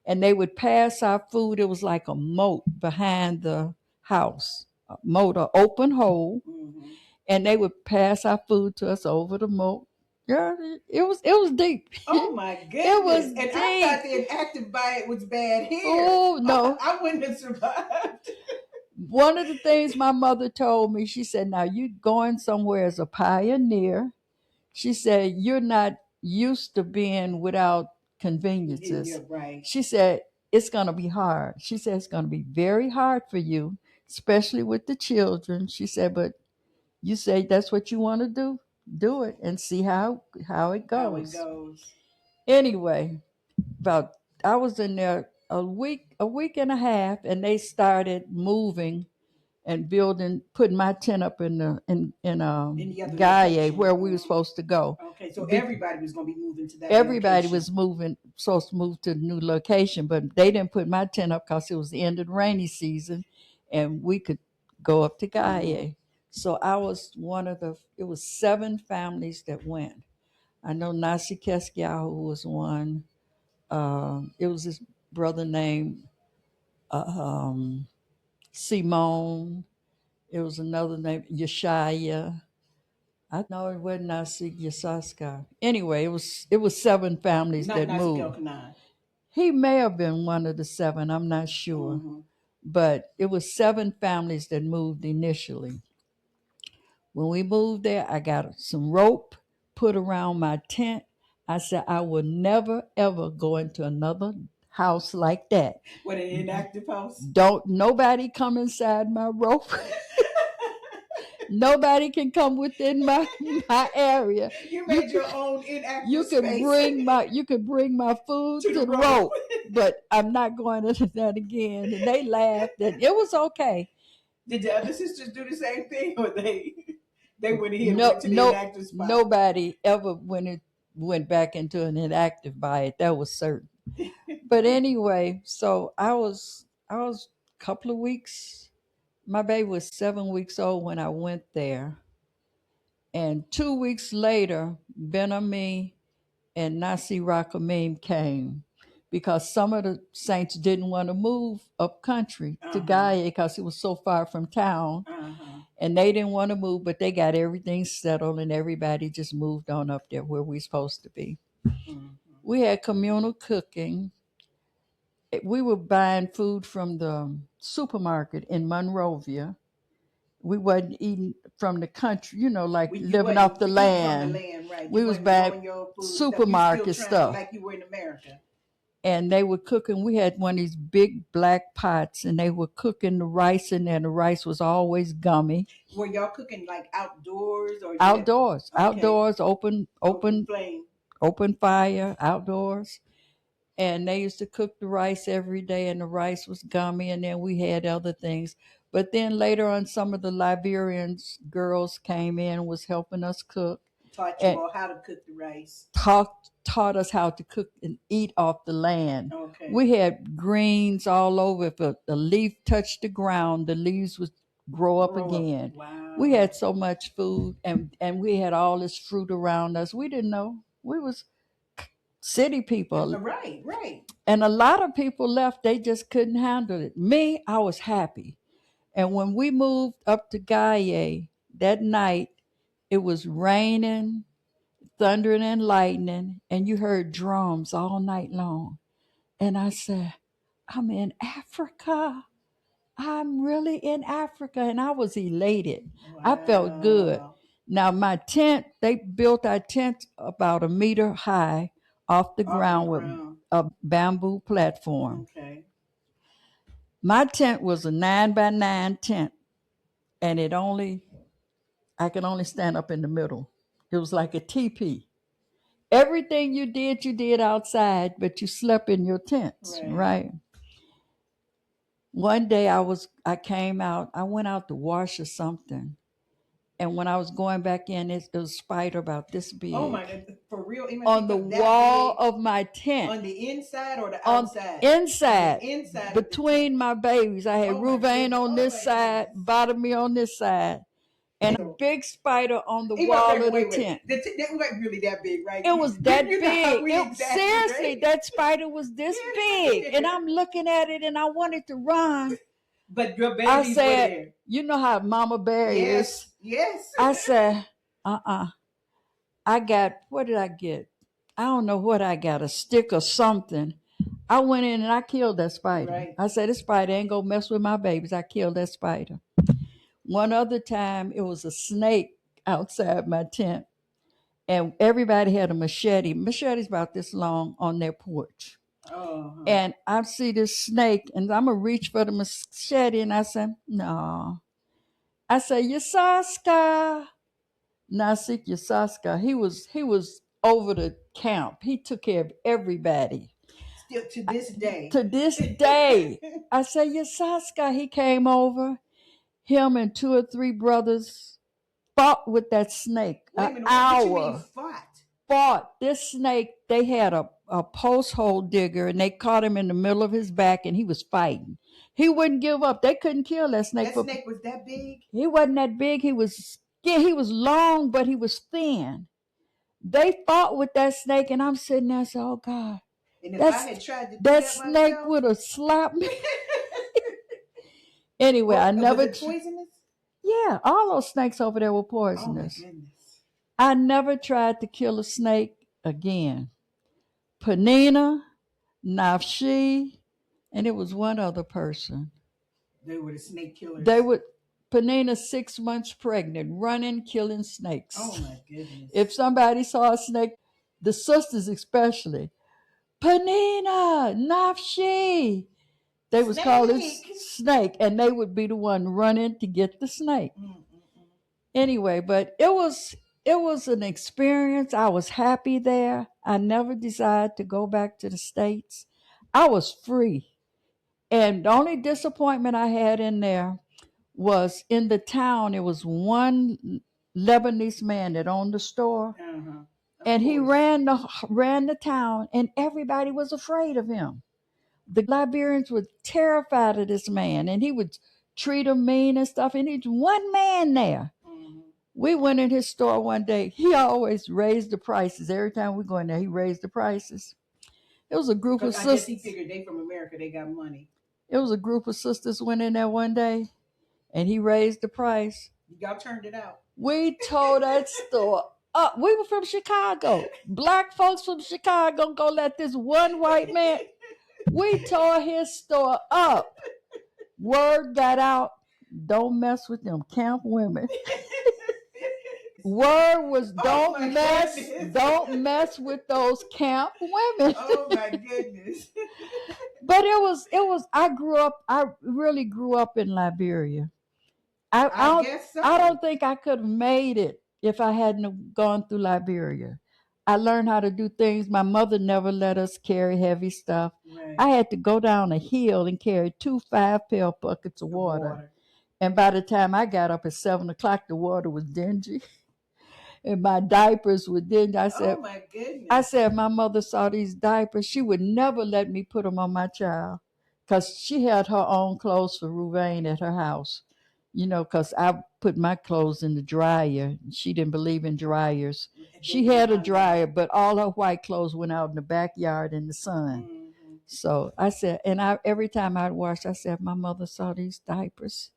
Speaker 3: And they would pass our food. It was like a moat behind the house, a moat, an open hole,
Speaker 2: Mm-hmm.
Speaker 3: and they would pass our food to us over the moat. Yeah, it was deep.
Speaker 2: Oh my
Speaker 3: It was
Speaker 2: goodness! And I thought
Speaker 3: deep.
Speaker 2: the inactive bite was bad here.
Speaker 3: Oh no.
Speaker 2: I wouldn't have survived.
Speaker 3: One of the things my mother told me, she said, "Now you going somewhere as a pioneer." She said, "You're not used to being without
Speaker 2: Yeah,
Speaker 3: conveniences."
Speaker 2: right.
Speaker 3: She said, "It's going to be hard." She said, "It's going to be very hard for you, especially with the children." She said, "But you say that's what you want to do it and see how it
Speaker 2: How it
Speaker 3: goes."
Speaker 2: goes.
Speaker 3: Anyway, about I was in there a week and a half, and they started moving and building, putting my tent up in
Speaker 2: In the other
Speaker 3: Gaia
Speaker 2: location.
Speaker 3: where we were supposed to go.
Speaker 2: Okay, so
Speaker 3: Be-
Speaker 2: everybody was going to be moving to that
Speaker 3: Everybody
Speaker 2: location.
Speaker 3: was supposed to move to the new location, but they didn't put my tent up because it was the end of the rainy season, and we could go up to
Speaker 2: Mm-hmm.
Speaker 3: Gaia. So I was it was 7 families that went. I know Nasi Keskiahu was one. It was this brother named um, Simone. It was another name, Yeshaya. No, it wasn't Nasi Yasaska. Anyway, it was 7 families
Speaker 2: Not
Speaker 3: that
Speaker 2: Nasi
Speaker 3: moved.
Speaker 2: Kelkanan.
Speaker 3: He may have been one of the 7. I'm not sure.
Speaker 2: Mm-hmm.
Speaker 3: but it was 7 families that moved initially. When we moved there, I got some rope put around my tent. I said, I will never, ever go into another house like that.
Speaker 2: What, an inactive house?
Speaker 3: Don't nobody come inside my rope. Nobody can come within my area.
Speaker 2: You made your own inactive
Speaker 3: You
Speaker 2: space.
Speaker 3: you could bring my food to the rope, but I'm not going into that again. And they laughed, and it was okay.
Speaker 2: Did the other sisters do the same thing, or they went ahead and went to the inactive spot?
Speaker 3: Nobody ever went back into an inactive by it. That was certain. But anyway, so I was a couple of weeks. My baby was 7 weeks old when I went there. And 2 weeks later, Ben-Ami and Nasi Rakamim came because some of the saints didn't want to move up country to Gaia because it was so far from town. And they didn't want to move, but they got everything settled and everybody just moved on up there where we're supposed to be. We had communal cooking. We were buying food from the supermarket in Monrovia. We wasn't eating from the country, like living off the land.
Speaker 2: Right.
Speaker 3: We was buying supermarket stuff.
Speaker 2: Like you were in America.
Speaker 3: And they were cooking. We had one of these big black pots, and they were cooking the rice in there. And the rice was always gummy.
Speaker 2: Were y'all cooking like outdoors or
Speaker 3: outdoors? Outdoors, open
Speaker 2: flame,
Speaker 3: open fire, outdoors. And they used to cook the rice every day, and the rice was gummy. And then we had other things. But then later on, some of the Liberian girls came in and was helping us cook.
Speaker 2: Taught you all how to cook the rice.
Speaker 3: Taught us how to cook and eat off the land.
Speaker 2: Okay.
Speaker 3: We had greens all over. If a leaf touched the ground, the leaves would grow up again.
Speaker 2: Wow.
Speaker 3: We had so much food, and we had all this fruit around us. We didn't know. We was city people.
Speaker 2: Right.
Speaker 3: And a lot of people left. They just couldn't handle it. Me, I was happy. And when we moved up to Gaia that night, it was raining, thundering and lightning, and you heard drums all night long. And I said, I'm in Africa. I'm really in Africa. And I was elated. Wow. I felt good. Now my tent, they built our tent about 1 meter high off the ground with a bamboo platform.
Speaker 2: Okay.
Speaker 3: My tent was a 9x9 tent, and I could only stand up in the middle. It was like a teepee. Everything you did outside, but you slept in your tents, right? One day I came out, I went out to wash or something. And when I was going back in, it was a spider about this big.
Speaker 2: Oh my God, for real?
Speaker 3: On the wall of my tent.
Speaker 2: On the inside or the outside?
Speaker 3: Inside.
Speaker 2: Inside.
Speaker 3: Between my babies. I had Ruvain on this side, Bottomy on this side. And a big spider on the wall of the tent.
Speaker 2: That wasn't really that big, right?
Speaker 3: It was that big. Seriously, that spider was this big. And I'm looking at it and I wanted to run.
Speaker 2: But your babies were there.
Speaker 3: You know how Mama Bear is.
Speaker 2: Yes.
Speaker 3: I said, I got, what did I get? I don't know what I got, a stick or something. I went in and I killed that spider.
Speaker 2: Right.
Speaker 3: I said, this spider ain't gonna mess with my babies. I killed that spider. One other time, it was a snake outside my tent, and everybody had a machete. Machete's about this long on their porch.
Speaker 2: Uh-huh.
Speaker 3: And I see this snake, and I'm going to reach for the machete, and I said, no. I said, Yasaska. Nasik Yasaska. He was over the camp. He took care of everybody.
Speaker 2: Still to this day.
Speaker 3: To this day. I said, Yasaska. He came over. Him and 2 or 3 brothers fought with that snake.
Speaker 2: Wait a minute,
Speaker 3: hour.
Speaker 2: What you mean
Speaker 3: fought? This snake, they had a post hole digger, and they caught him in the middle of his back, and he was fighting. He wouldn't give up. They couldn't kill that snake.
Speaker 2: That snake was that big?
Speaker 3: He wasn't that big. He was long, but he was thin. They fought with that snake, and I'm sitting there saying, oh, God.
Speaker 2: And if I had tried to do
Speaker 3: that snake would have slapped me. Anyway, I never.
Speaker 2: Was it poisonous?
Speaker 3: Yeah, all those snakes over there were poisonous.
Speaker 2: Oh my goodness.
Speaker 3: I never tried to kill a snake again. Panina, Nafshi, and it was one other person.
Speaker 2: They were the snake killers.
Speaker 3: They would. Panina 6 months pregnant, running, killing snakes.
Speaker 2: Oh my goodness.
Speaker 3: If somebody saw a snake, the sisters especially, Panina, Nafshi. They was called it snake, and they would be the one running to get the snake. Anyway, but it was an experience. I was happy there. I never decided to go back to the States. I was free. And the only disappointment I had in there was in the town. It was one Lebanese man that owned the store, and he ran the town, and everybody was afraid of him. The Liberians were terrified of this man, and he would treat them mean and stuff. And he's one man there. We went in his store one day. He always raised the prices. Every time we go in there, he raised the prices. It was a group of sisters. I guess
Speaker 2: he figured they from America, they got money.
Speaker 3: It was a group of sisters went in there one day, and he raised the price.
Speaker 2: Y'all turned it out.
Speaker 3: We tore that store up. We were from Chicago. Black folks from Chicago gonna let this one white man. We tore his store up. Word got out. Don't mess with them camp women. Word was don't mess with those camp women.
Speaker 2: Oh my goodness.
Speaker 3: But it was I really grew up in Liberia. I guess so. I don't think I could have made it if I hadn't gone through Liberia. I learned how to do things. My mother never let us carry heavy stuff. Right. I had to go down a hill and carry 2 5-pail buckets of water. And by the time I got up at 7 o'clock, the water was dingy. And my diapers were dingy. I said,
Speaker 2: oh my goodness.
Speaker 3: I said, if my mother saw these diapers, she would never let me put them on my child. Because she had her own clothes for Ruvain at her house. Because I put my clothes in the dryer. She didn't believe in dryers. She had a dryer, but all her white clothes went out in the backyard in the sun. Mm-hmm. So I said, and every time I'd wash, I said, if my mother saw these diapers,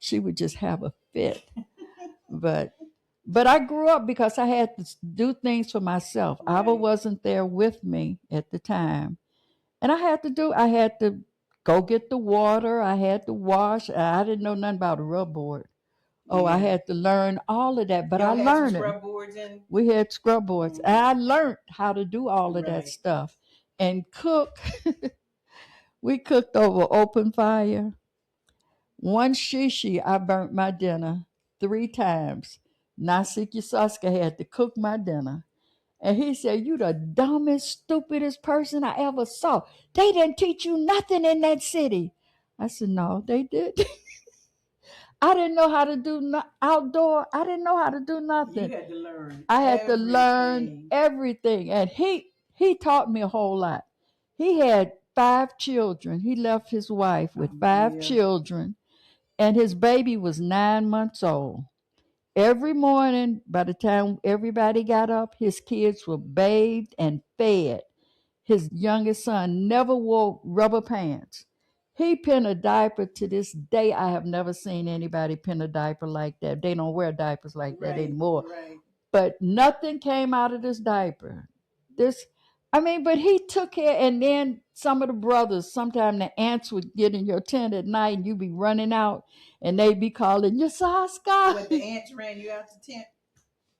Speaker 3: she would just have a fit. But I grew up because I had to do things for myself. Right. Abba wasn't there with me at the time. And I had to go get the water. I had to wash. I didn't know nothing about a rub board. Oh, yeah. I had to learn all of that, but I learned it. We had scrub boards. Mm-hmm. I learned how to do all of that stuff and cook. We cooked over open fire. One shishi, I burnt my dinner 3 times. Nasik Yasaska had to cook my dinner. And he said, you the dumbest, stupidest person I ever saw. They didn't teach you nothing in that city. I said, no, they did. I didn't know how to do outdoor. I didn't know how to do nothing.
Speaker 2: You had to learn.
Speaker 3: I had to learn everything. And he taught me a whole lot. He had 5 children. He left his wife with 5 children. And his baby was 9 months old. Every morning, by the time everybody got up, his kids were bathed and fed. His youngest son never wore rubber pants. He pinned a diaper. To this day, I have never seen anybody pin a diaper like that. They don't wear diapers like that anymore. Right. But nothing came out of this diaper. But he took care, and then some of the brothers, sometimes the aunts would get in your tent at night and you'd be running out and they'd be calling, Yasaska.
Speaker 2: But the ants ran you out the tent?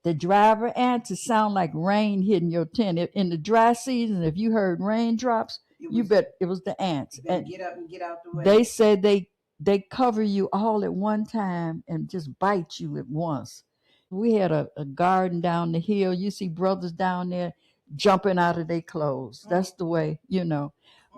Speaker 3: The driver ants, it sound like rain hitting your tent. In the dry season, if you heard raindrops, you bet it was the ants.
Speaker 2: You better get up and get out the way.
Speaker 3: They said they cover you all at one time and just bite you at once. We had a garden down the hill. You see brothers down there jumping out of their clothes. That's the way,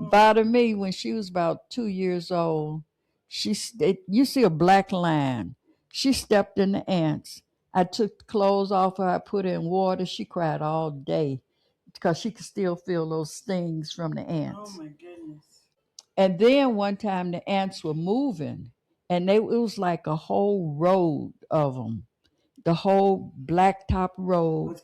Speaker 3: Bother me, when she was about 2 years old, you see a black line. She stepped in the ants. I took the clothes off her. I put her in water. She cried all day because she could still feel those stings from the ants.
Speaker 2: Oh, my goodness.
Speaker 3: And then one time the ants were moving, and it was like a whole road of them. The whole blacktop road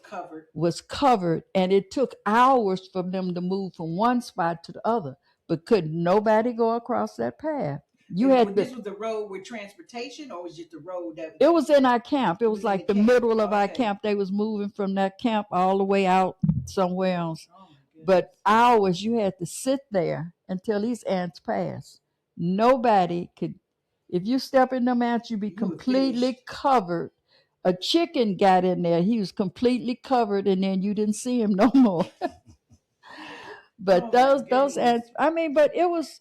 Speaker 3: was covered, and it took hours for them to move from one spot to the other. But could nobody go across that path?
Speaker 2: This was the road with transportation, or was it the road that?
Speaker 3: It was in our camp. It was like the middle of our camp. They was moving from that camp all the way out somewhere else. Oh, but hours, you had to sit there until these ants passed. Nobody could. If you step in them ants, you be
Speaker 2: You were
Speaker 3: completely
Speaker 2: finished.
Speaker 3: covered. A chicken got in there. He was completely covered, and then you didn't see him no more. But
Speaker 2: Oh my
Speaker 3: those
Speaker 2: goodness.
Speaker 3: ants. I mean, but it was.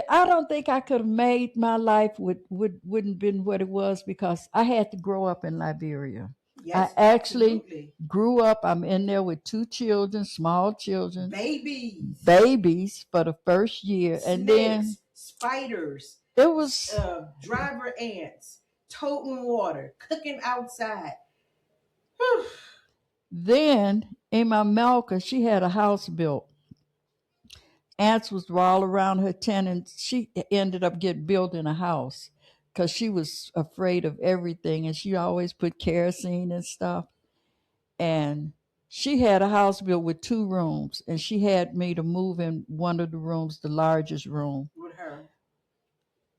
Speaker 3: I don't think I could have made my life wouldn't been what it was because I had to grow up in Liberia. I
Speaker 2: Yes,
Speaker 3: actually
Speaker 2: absolutely.
Speaker 3: grew up. I'm in there with two children, small children,
Speaker 2: Babies,
Speaker 3: babies for the first year, and then
Speaker 2: snakes, spiders,
Speaker 3: it was.
Speaker 2: driver ants, toting water, cooking outside. Whew.
Speaker 3: Then Emma Malka, she had a house built. Ants was all around her tent, and she ended up getting built in a house because she was afraid of everything, and she always put kerosene and stuff. And she had a house built with two rooms, and she had me to move in one of the rooms, the largest room.
Speaker 2: With her.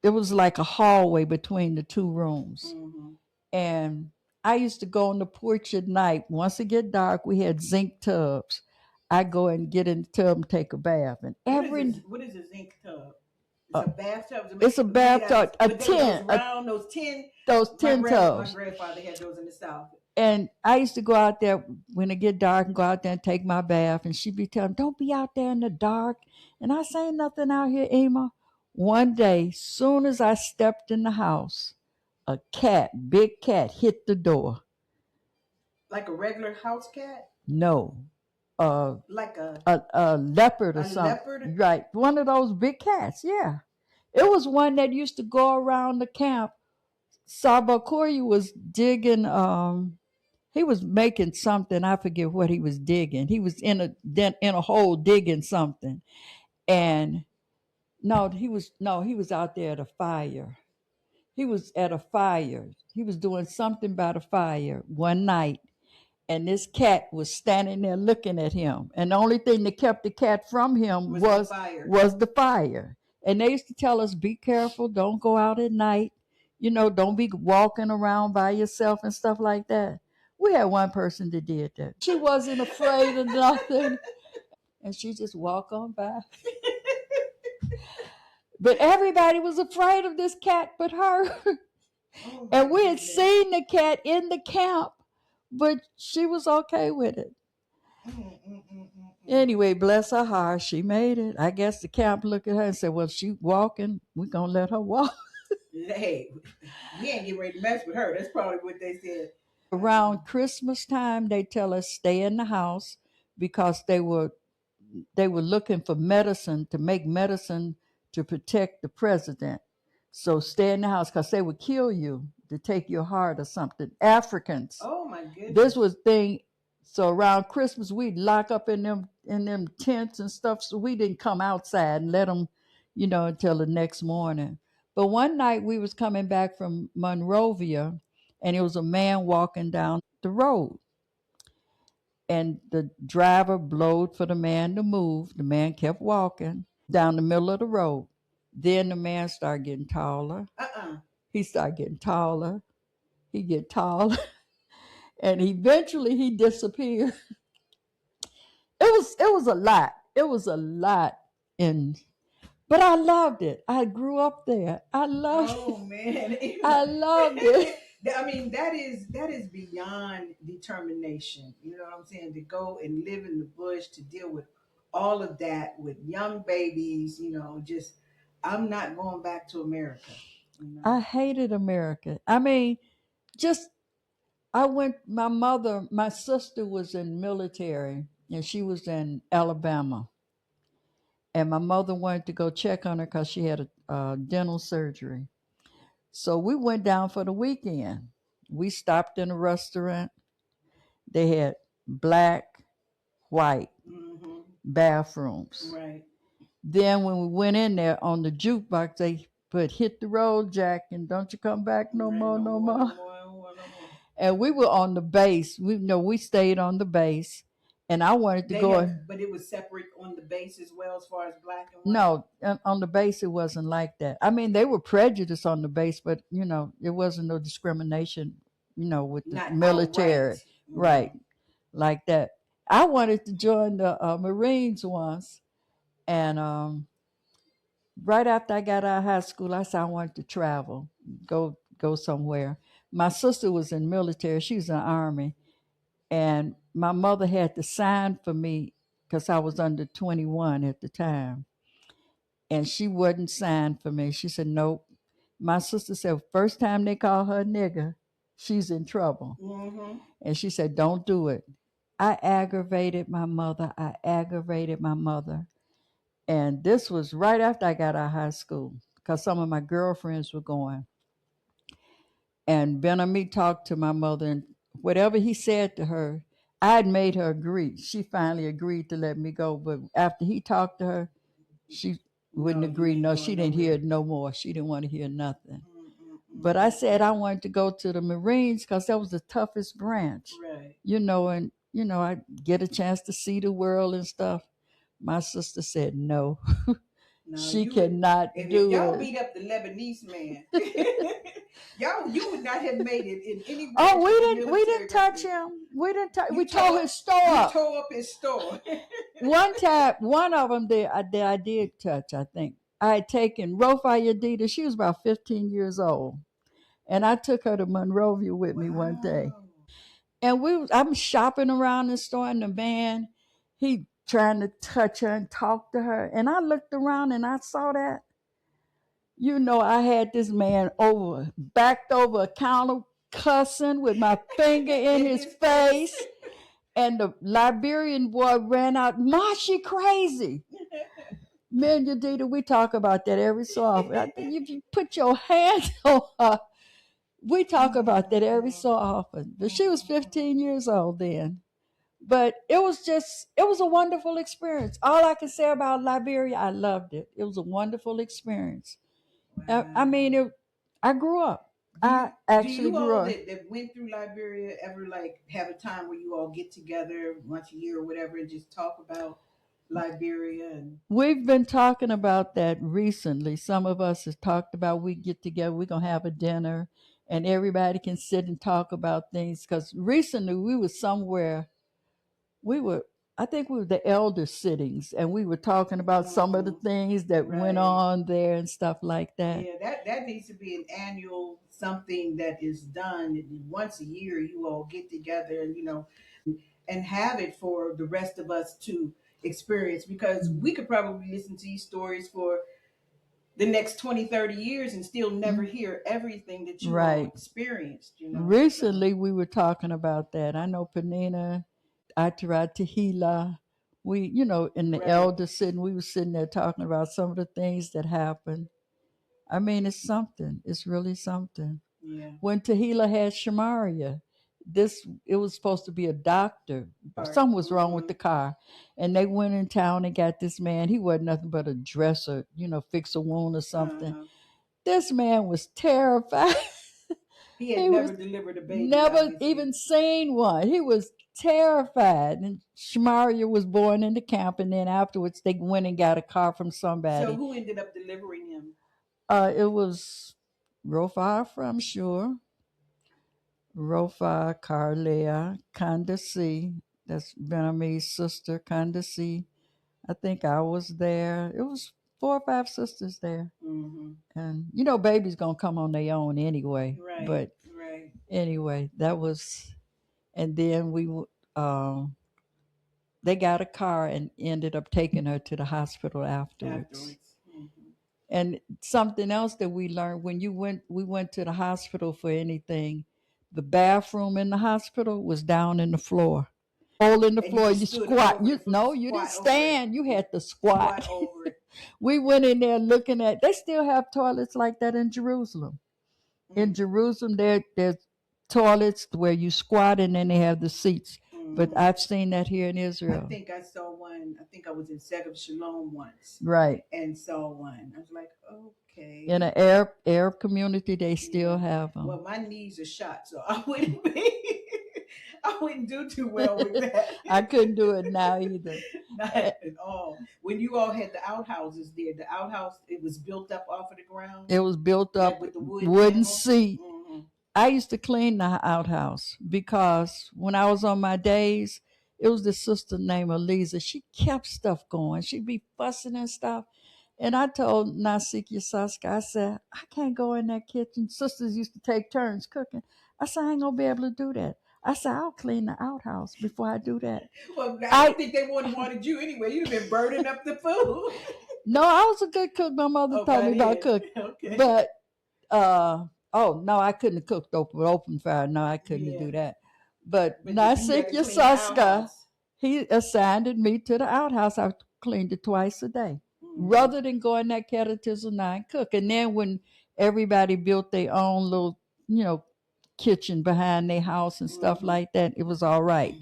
Speaker 3: It was like a hallway between the two rooms.
Speaker 2: Mm-hmm.
Speaker 3: And I used to go on the porch at night. Once it get dark, we had zinc tubs. I go and get in the tub and take a bath. And every
Speaker 2: What is a zinc tub? It's
Speaker 3: uh,
Speaker 2: a bathtub.
Speaker 3: it's a
Speaker 2: Made out of,
Speaker 3: bathtub, a
Speaker 2: but they were those
Speaker 3: tin,
Speaker 2: round, those tin.
Speaker 3: those tin
Speaker 2: My
Speaker 3: tubs.
Speaker 2: grandfather had those in the south.
Speaker 3: And I used to go out there when it get dark and go out there and take my bath. And she'd be telling, "Don't be out there in the dark." And I say, "Nothing out here, Emma." One day, soon as I stepped in the house, a cat, big cat, hit the door.
Speaker 2: Like a regular house cat,
Speaker 3: No,
Speaker 2: like
Speaker 3: a leopard or
Speaker 2: a leopard.
Speaker 3: something. Right, one of those big cats. Yeah, it was one that used to go around the camp. Sabakori was digging. He was making something. I forget what he was digging. He was in a hole digging something. And he was out there at a fire. He was at a fire. He was doing something by the fire one night, and this cat was standing there looking at him. And the only thing that kept the cat from him
Speaker 2: Was the
Speaker 3: was
Speaker 2: fire.
Speaker 3: was the fire. And they used to tell us, be careful, don't go out at night. Don't be walking around by yourself and stuff like that. We had one person that did that. She wasn't afraid of nothing. And she just walked on by. But everybody was afraid of this cat but her.
Speaker 2: Oh my
Speaker 3: And we had
Speaker 2: goodness.
Speaker 3: seen the cat in the camp, but she was okay with it.
Speaker 2: Mm, mm, mm, mm, mm.
Speaker 3: Anyway, bless her heart, she made it. I guess the camp looked at her and said, "Well, she walking. We're gonna let her walk."
Speaker 2: Hey, we ain't getting ready to mess with her. That's probably what they said.
Speaker 3: Around Christmas time, they tell us stay in the house because they were looking for medicine to make medicine to protect the president. So stay in the house because they would kill you to take your heart or something. Africans.
Speaker 2: Oh my
Speaker 3: This
Speaker 2: goodness.
Speaker 3: was thing. So around Christmas, we'd lock up in them tents and stuff. So we didn't come outside and let them, until the next morning. But one night we was coming back from Monrovia, and it was a man walking down the road, and the driver blowed for the man to move. The man kept walking down the middle of the road. Then the man started getting taller.
Speaker 2: Uh-uh.
Speaker 3: He started getting taller. He get taller, and eventually he disappeared. It was a lot. It was a lot, and but I loved it. I grew up there. I loved
Speaker 2: Oh
Speaker 3: it.
Speaker 2: man.
Speaker 3: I loved it.
Speaker 2: I mean, that is beyond determination. You know what I'm saying? To go and live in the bush, to deal with all of that with young babies, just I'm not going back to America, you know.
Speaker 3: I hated America. I mean, just I went. My sister was in military, and she was in Alabama, and my mother wanted to go check on her because she had a dental surgery. So we went down for the weekend. We stopped in a restaurant. They had black, white
Speaker 2: Hmm.
Speaker 3: bathrooms.
Speaker 2: Right.
Speaker 3: Then when we went in there on the jukebox, they put "Hit the Road, Jack" and "Don't You Come Back No
Speaker 2: Right.
Speaker 3: More,
Speaker 2: No
Speaker 3: No
Speaker 2: more, no
Speaker 3: More."
Speaker 2: more, no more, no more.
Speaker 3: And we were on the base. We stayed on the base, and I wanted to
Speaker 2: They
Speaker 3: go.
Speaker 2: have, but it was separate on the base as well as far as black and white.
Speaker 3: No, on the base it wasn't like that. I mean, they were prejudiced on the base, but it wasn't no discrimination. With the
Speaker 2: Not
Speaker 3: military,
Speaker 2: outright.
Speaker 3: right, like that. I wanted to join the Marines once, and right after I got out of high school, I said I wanted to travel, go somewhere. My sister was in the military; she was in the army, and my mother had to sign for me because I was under 21 at the time, and she wouldn't sign for me. She said, "Nope." My sister said, "First time they call her a nigger, she's in trouble,"
Speaker 2: Mm-hmm.
Speaker 3: and she said, "Don't do it." I aggravated my mother. I aggravated my mother. And this was right after I got out of high school because some of my girlfriends were going. And Ben Ami talked to my mother, and whatever he said to her, I'd made her agree. She finally agreed to let me go. But after he talked to her, she wouldn't
Speaker 2: No, you
Speaker 3: agree.
Speaker 2: ain't
Speaker 3: No, she
Speaker 2: going
Speaker 3: didn't hear
Speaker 2: nowhere.
Speaker 3: it no more. She didn't want to hear nothing. But I said I
Speaker 2: Mm-mm-mm-mm-mm.
Speaker 3: wanted to go to the Marines because that was the toughest branch,
Speaker 2: Right.
Speaker 3: and I get a chance to see the world and stuff. My sister said no.
Speaker 2: No,
Speaker 3: She
Speaker 2: you would.
Speaker 3: cannot
Speaker 2: If
Speaker 3: do
Speaker 2: y'all
Speaker 3: it.
Speaker 2: beat up the Lebanese man, you would not have made it in any
Speaker 3: Oh,
Speaker 2: branch of the
Speaker 3: we
Speaker 2: military.
Speaker 3: didn't touch him. We didn't touch. We
Speaker 2: You
Speaker 3: tore
Speaker 2: tore
Speaker 3: his store
Speaker 2: you
Speaker 3: up.
Speaker 2: tore up his store.
Speaker 3: One time, one of them that I did touch. I think I had taken Rofi Yadida. She was about 15 years old, and I took her to Monrovia with me one day.
Speaker 2: Wow.
Speaker 3: And I'm shopping around the store, and the man, he trying to touch her and talk to her. And I looked around and I saw that. I had this man backed over a counter, cussing with my finger in
Speaker 2: In
Speaker 3: his
Speaker 2: his face.
Speaker 3: face. And the Liberian boy ran out, "Ma, she crazy." Me and Yadida, we talk about that every so often. I think if you put your hands on her, we talk about that every so often. But she was 15 years old then. But it was a wonderful experience. All I can say about Liberia, I loved it. It was a wonderful experience. I mean,
Speaker 2: Wow.
Speaker 3: I grew up.
Speaker 2: Do
Speaker 3: I
Speaker 2: you do
Speaker 3: actually
Speaker 2: you
Speaker 3: grew
Speaker 2: all
Speaker 3: up.
Speaker 2: that went through Liberia ever like have a time where you all get together once a year or whatever and just talk about Liberia and
Speaker 3: We've been talking about that recently. Some of us have talked about we get together, we're going to have a dinner, and everybody can sit and talk about things. Because recently we were somewhere, we were, I think we were the elder sittings, and we were talking about some of the things that went
Speaker 2: right.
Speaker 3: on there and stuff like that.
Speaker 2: Yeah, that needs to be an annual something that is done once a year. You all get together and and have it for the rest of us to experience because we could probably listen to these stories for the next 20, 30 years and still never
Speaker 3: Mm,
Speaker 2: hear everything that you all
Speaker 3: right.
Speaker 2: experienced. So
Speaker 3: Recently we were talking about that. I know Panina, Atara Tehila. In the
Speaker 2: right.
Speaker 3: elder sitting, we were sitting there talking about some of the things that happened. I mean, it's something. It's really something.
Speaker 2: Yeah.
Speaker 3: When Tehila had Shamaria, it was supposed to be a doctor.
Speaker 2: Art.
Speaker 3: Something was wrong with the car. And they went in town and got this man. He wasn't nothing but a dresser, fix a wound or something.
Speaker 2: Uh-huh.
Speaker 3: This man was terrified.
Speaker 2: He had
Speaker 3: He
Speaker 2: never
Speaker 3: was
Speaker 2: delivered a baby,
Speaker 3: never
Speaker 2: obviously.
Speaker 3: even seen one. He was terrified. And Shamaria was born in the camp, and then afterwards they went and got a car from
Speaker 2: So
Speaker 3: somebody.
Speaker 2: who ended up delivering him?
Speaker 3: It was Rofa, I'm sure. Rofa, Carlea, Candace. That's Benami's sister, Candace. I think I was there. It was 4 or 5 sisters there.
Speaker 2: Mm-hmm.
Speaker 3: And baby's gonna come on their own anyway.
Speaker 2: Right,
Speaker 3: But
Speaker 2: right.
Speaker 3: anyway, that was, and then they got a car and ended up taking her to the hospital afterwards.
Speaker 2: Afterwards. Mm-hmm.
Speaker 3: And something else that we learned when we went to the hospital for anything, the bathroom in the hospital was down in the floor. Hole in the
Speaker 2: And you
Speaker 3: floor,
Speaker 2: just
Speaker 3: you
Speaker 2: stood
Speaker 3: squat.
Speaker 2: over
Speaker 3: You
Speaker 2: it,
Speaker 3: no, you didn't
Speaker 2: squat over it,
Speaker 3: stand. You had to
Speaker 2: squat
Speaker 3: squat.
Speaker 2: over it.
Speaker 3: We went in there looking at. They still have toilets like that in Jerusalem. In
Speaker 2: Mm,
Speaker 3: Jerusalem, there's toilets where you squat and then they have the seats. But
Speaker 2: mm-hmm.
Speaker 3: I've seen that here in
Speaker 2: I
Speaker 3: Israel.
Speaker 2: think I saw one. I think I was in Segub Shalom once
Speaker 3: Right.
Speaker 2: and saw one. I was like,
Speaker 3: In
Speaker 2: okay,
Speaker 3: an Arab community, they still
Speaker 2: yeah.
Speaker 3: have
Speaker 2: Well,
Speaker 3: them.
Speaker 2: my knees are shot, so I wouldn't be. I wouldn't do too well with that.
Speaker 3: I couldn't do it now either.
Speaker 2: Not
Speaker 3: Eh,
Speaker 2: at all. When you all had the outhouses there, the outhouse it was built up off of the ground,
Speaker 3: It was built
Speaker 2: like
Speaker 3: up
Speaker 2: with the wood
Speaker 3: wooden
Speaker 2: panels.
Speaker 3: seat.
Speaker 2: Mm-hmm.
Speaker 3: I used to clean the outhouse because when I was on my days, it was this sister named Eliza. She kept stuff going. She'd be fussing and stuff. And I told Nasikia Saska, I said, I can't go in that kitchen. Sisters used to take turns cooking. I said, I ain't gonna be able to do that. I said, I'll clean the outhouse before I do that.
Speaker 2: Well, I
Speaker 3: I
Speaker 2: don't think they would have wanted you anyway. You'd have been burning up the food.
Speaker 3: No, I was a good cook. My mother
Speaker 2: Oh,
Speaker 3: taught
Speaker 2: go
Speaker 3: me about
Speaker 2: ahead.
Speaker 3: cooking.
Speaker 2: Okay.
Speaker 3: But oh no, I couldn't have cooked with open fire. No, I couldn't
Speaker 2: Yeah.
Speaker 3: do that. But
Speaker 2: But you had to
Speaker 3: Nasikia
Speaker 2: clean the
Speaker 3: Saska,
Speaker 2: outhouse.
Speaker 3: he assigned me to the outhouse. I cleaned it twice a day.
Speaker 2: Mm-hmm.
Speaker 3: Rather than go in that catechism now and cook. And then when everybody built their own little, kitchen behind their house and stuff
Speaker 2: Mm-hmm.
Speaker 3: like that, it was all right.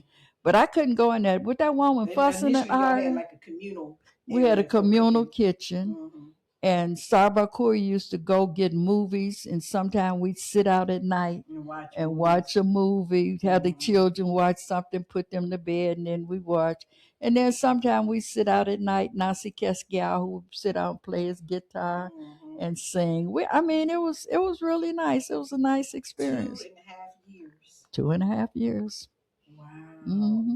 Speaker 3: But I couldn't go in there with that woman
Speaker 2: And
Speaker 3: fussing and
Speaker 2: initially, y'all had
Speaker 3: arguing.
Speaker 2: like a communal
Speaker 3: We had a
Speaker 2: area for
Speaker 3: communal
Speaker 2: cooking.
Speaker 3: kitchen,
Speaker 2: Mm-hmm.
Speaker 3: and Sarbakur used to go get movies, and sometimes we'd sit out at night
Speaker 2: And watch
Speaker 3: and
Speaker 2: movies.
Speaker 3: watch a movie, have the
Speaker 2: Mm-hmm.
Speaker 3: children watch something, put them to bed, and then we watch. And then sometimes we sit out at night, Nasi Keskiao, who would sit out and play his guitar
Speaker 2: Mm-hmm.
Speaker 3: and sing. I mean, it was really nice. It was a nice
Speaker 2: Two
Speaker 3: experience.
Speaker 2: and a half years.
Speaker 3: 2.5 years.
Speaker 2: Wow.
Speaker 3: hmm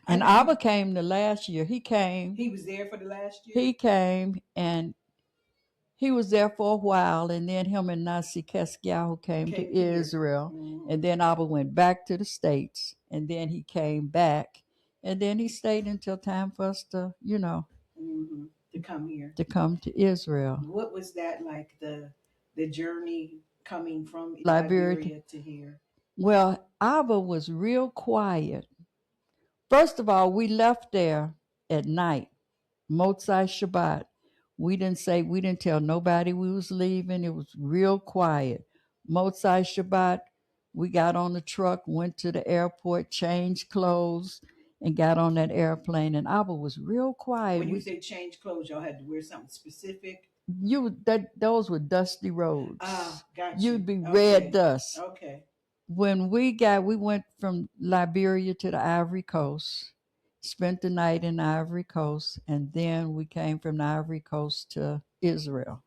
Speaker 2: I
Speaker 3: And
Speaker 2: know you.
Speaker 3: Abba came the last year. He came.
Speaker 2: He was there for the last year.
Speaker 3: He came, and he was there for a while, and then him and Nasi Keskiahu came to
Speaker 2: Came here.
Speaker 3: Israel,
Speaker 2: Mm-hmm.
Speaker 3: and then Abba went back to the States, and then he came back, and then he stayed until time for us to,
Speaker 2: Mm-hmm. To come here.
Speaker 3: to come to Israel.
Speaker 2: What was that like? The journey coming from
Speaker 3: Liberia.
Speaker 2: Liberia to here.
Speaker 3: Well, Abba was real quiet. First of all, we left there at night. Motzai Shabbat. We didn't tell nobody we was leaving. It was real quiet. Motzai Shabbat, we got on the truck, went to the airport, changed clothes, and got on that airplane. And Abba was real quiet.
Speaker 2: When you say change clothes, y'all had to wear something specific.
Speaker 3: Those were dusty
Speaker 2: Ah,
Speaker 3: roads.
Speaker 2: got you.
Speaker 3: You'd be red
Speaker 2: Okay.
Speaker 3: dust.
Speaker 2: Okay.
Speaker 3: When we went from Liberia to the Ivory Coast, spent the night in the Ivory Coast, and then we came from the Ivory Coast to Israel.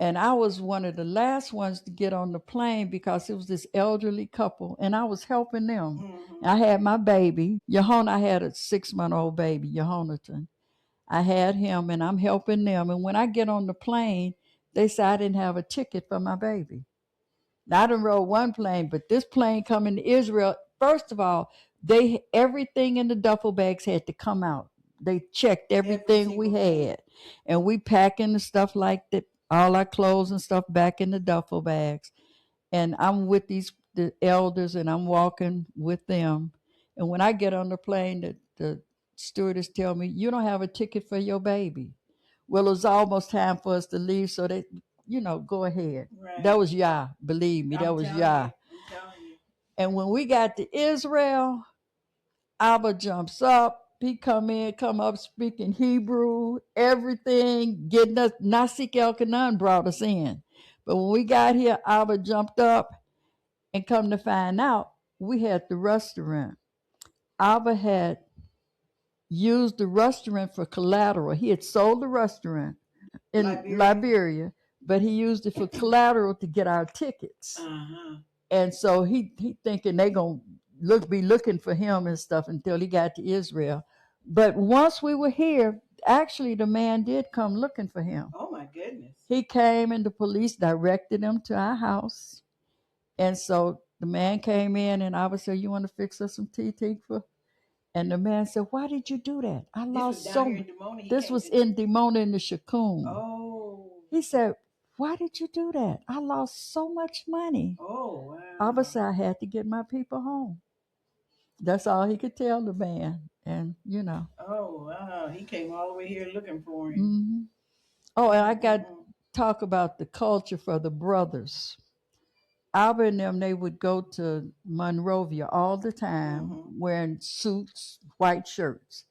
Speaker 3: And I was one of the last ones to get on the plane because it was this elderly couple, and I was helping them.
Speaker 2: Mm-hmm.
Speaker 3: I had my baby, Yehona. I had a 6-month-old baby, Yehonaton. I had him, and I'm helping them. And when I get on the plane, they say I didn't have a ticket for my baby. Now, I done rode one plane, but this plane coming to Israel, first of all, everything in the duffel bags had to come out. They checked
Speaker 2: Every
Speaker 3: everything we
Speaker 2: single thing.
Speaker 3: had. And we packing the stuff like that, all our clothes and stuff back in the duffel bags. And I'm with the elders, and I'm walking with them. And when I get on the plane, the stewardess tell me, you don't have a ticket for your baby. Well, it was almost time for us to leave, so they, go ahead. That
Speaker 2: Right.
Speaker 3: was Yah. Believe me, that
Speaker 2: I'm
Speaker 3: was
Speaker 2: telling
Speaker 3: Yah.
Speaker 2: you. I'm telling you.
Speaker 3: And when we got to Israel, Abba jumps up. He come up speaking Hebrew, everything, getting us. Nasik El-Kanan brought us in. But when we got here, Abba jumped up, and come to find out, we had the restaurant. Abba had used the restaurant for collateral. He had sold the restaurant in
Speaker 2: Liberia.
Speaker 3: Liberia, but he used it for collateral to get our tickets.
Speaker 2: Uh-huh.
Speaker 3: And so he thinking they gonna be looking for him and stuff until he got to Israel. But once we were here, actually the man did come looking for him.
Speaker 2: Oh my goodness.
Speaker 3: He came, and the police directed him to our house. And so the man came in, and I would say, you want to fix us some tea, Tikva? And the man said, why did you do that? I
Speaker 2: This was
Speaker 3: lost
Speaker 2: down
Speaker 3: so
Speaker 2: here
Speaker 3: much.
Speaker 2: in Demona. He
Speaker 3: This
Speaker 2: came
Speaker 3: was
Speaker 2: to.
Speaker 3: in Dimona in the Shakun.
Speaker 2: Oh.
Speaker 3: He said, why did you do that? I lost so much money.
Speaker 2: Oh
Speaker 3: Abba
Speaker 2: wow.
Speaker 3: said, I had to get my people home. That's all he could tell the man. And,
Speaker 2: Oh wow. He came all the way here looking for him.
Speaker 3: hmm Oh, and I got to
Speaker 2: Mm-hmm.
Speaker 3: talk about the culture for the brothers. Abba and them, they would go to Monrovia all the time
Speaker 2: Mm-hmm.
Speaker 3: wearing suits, white shirts.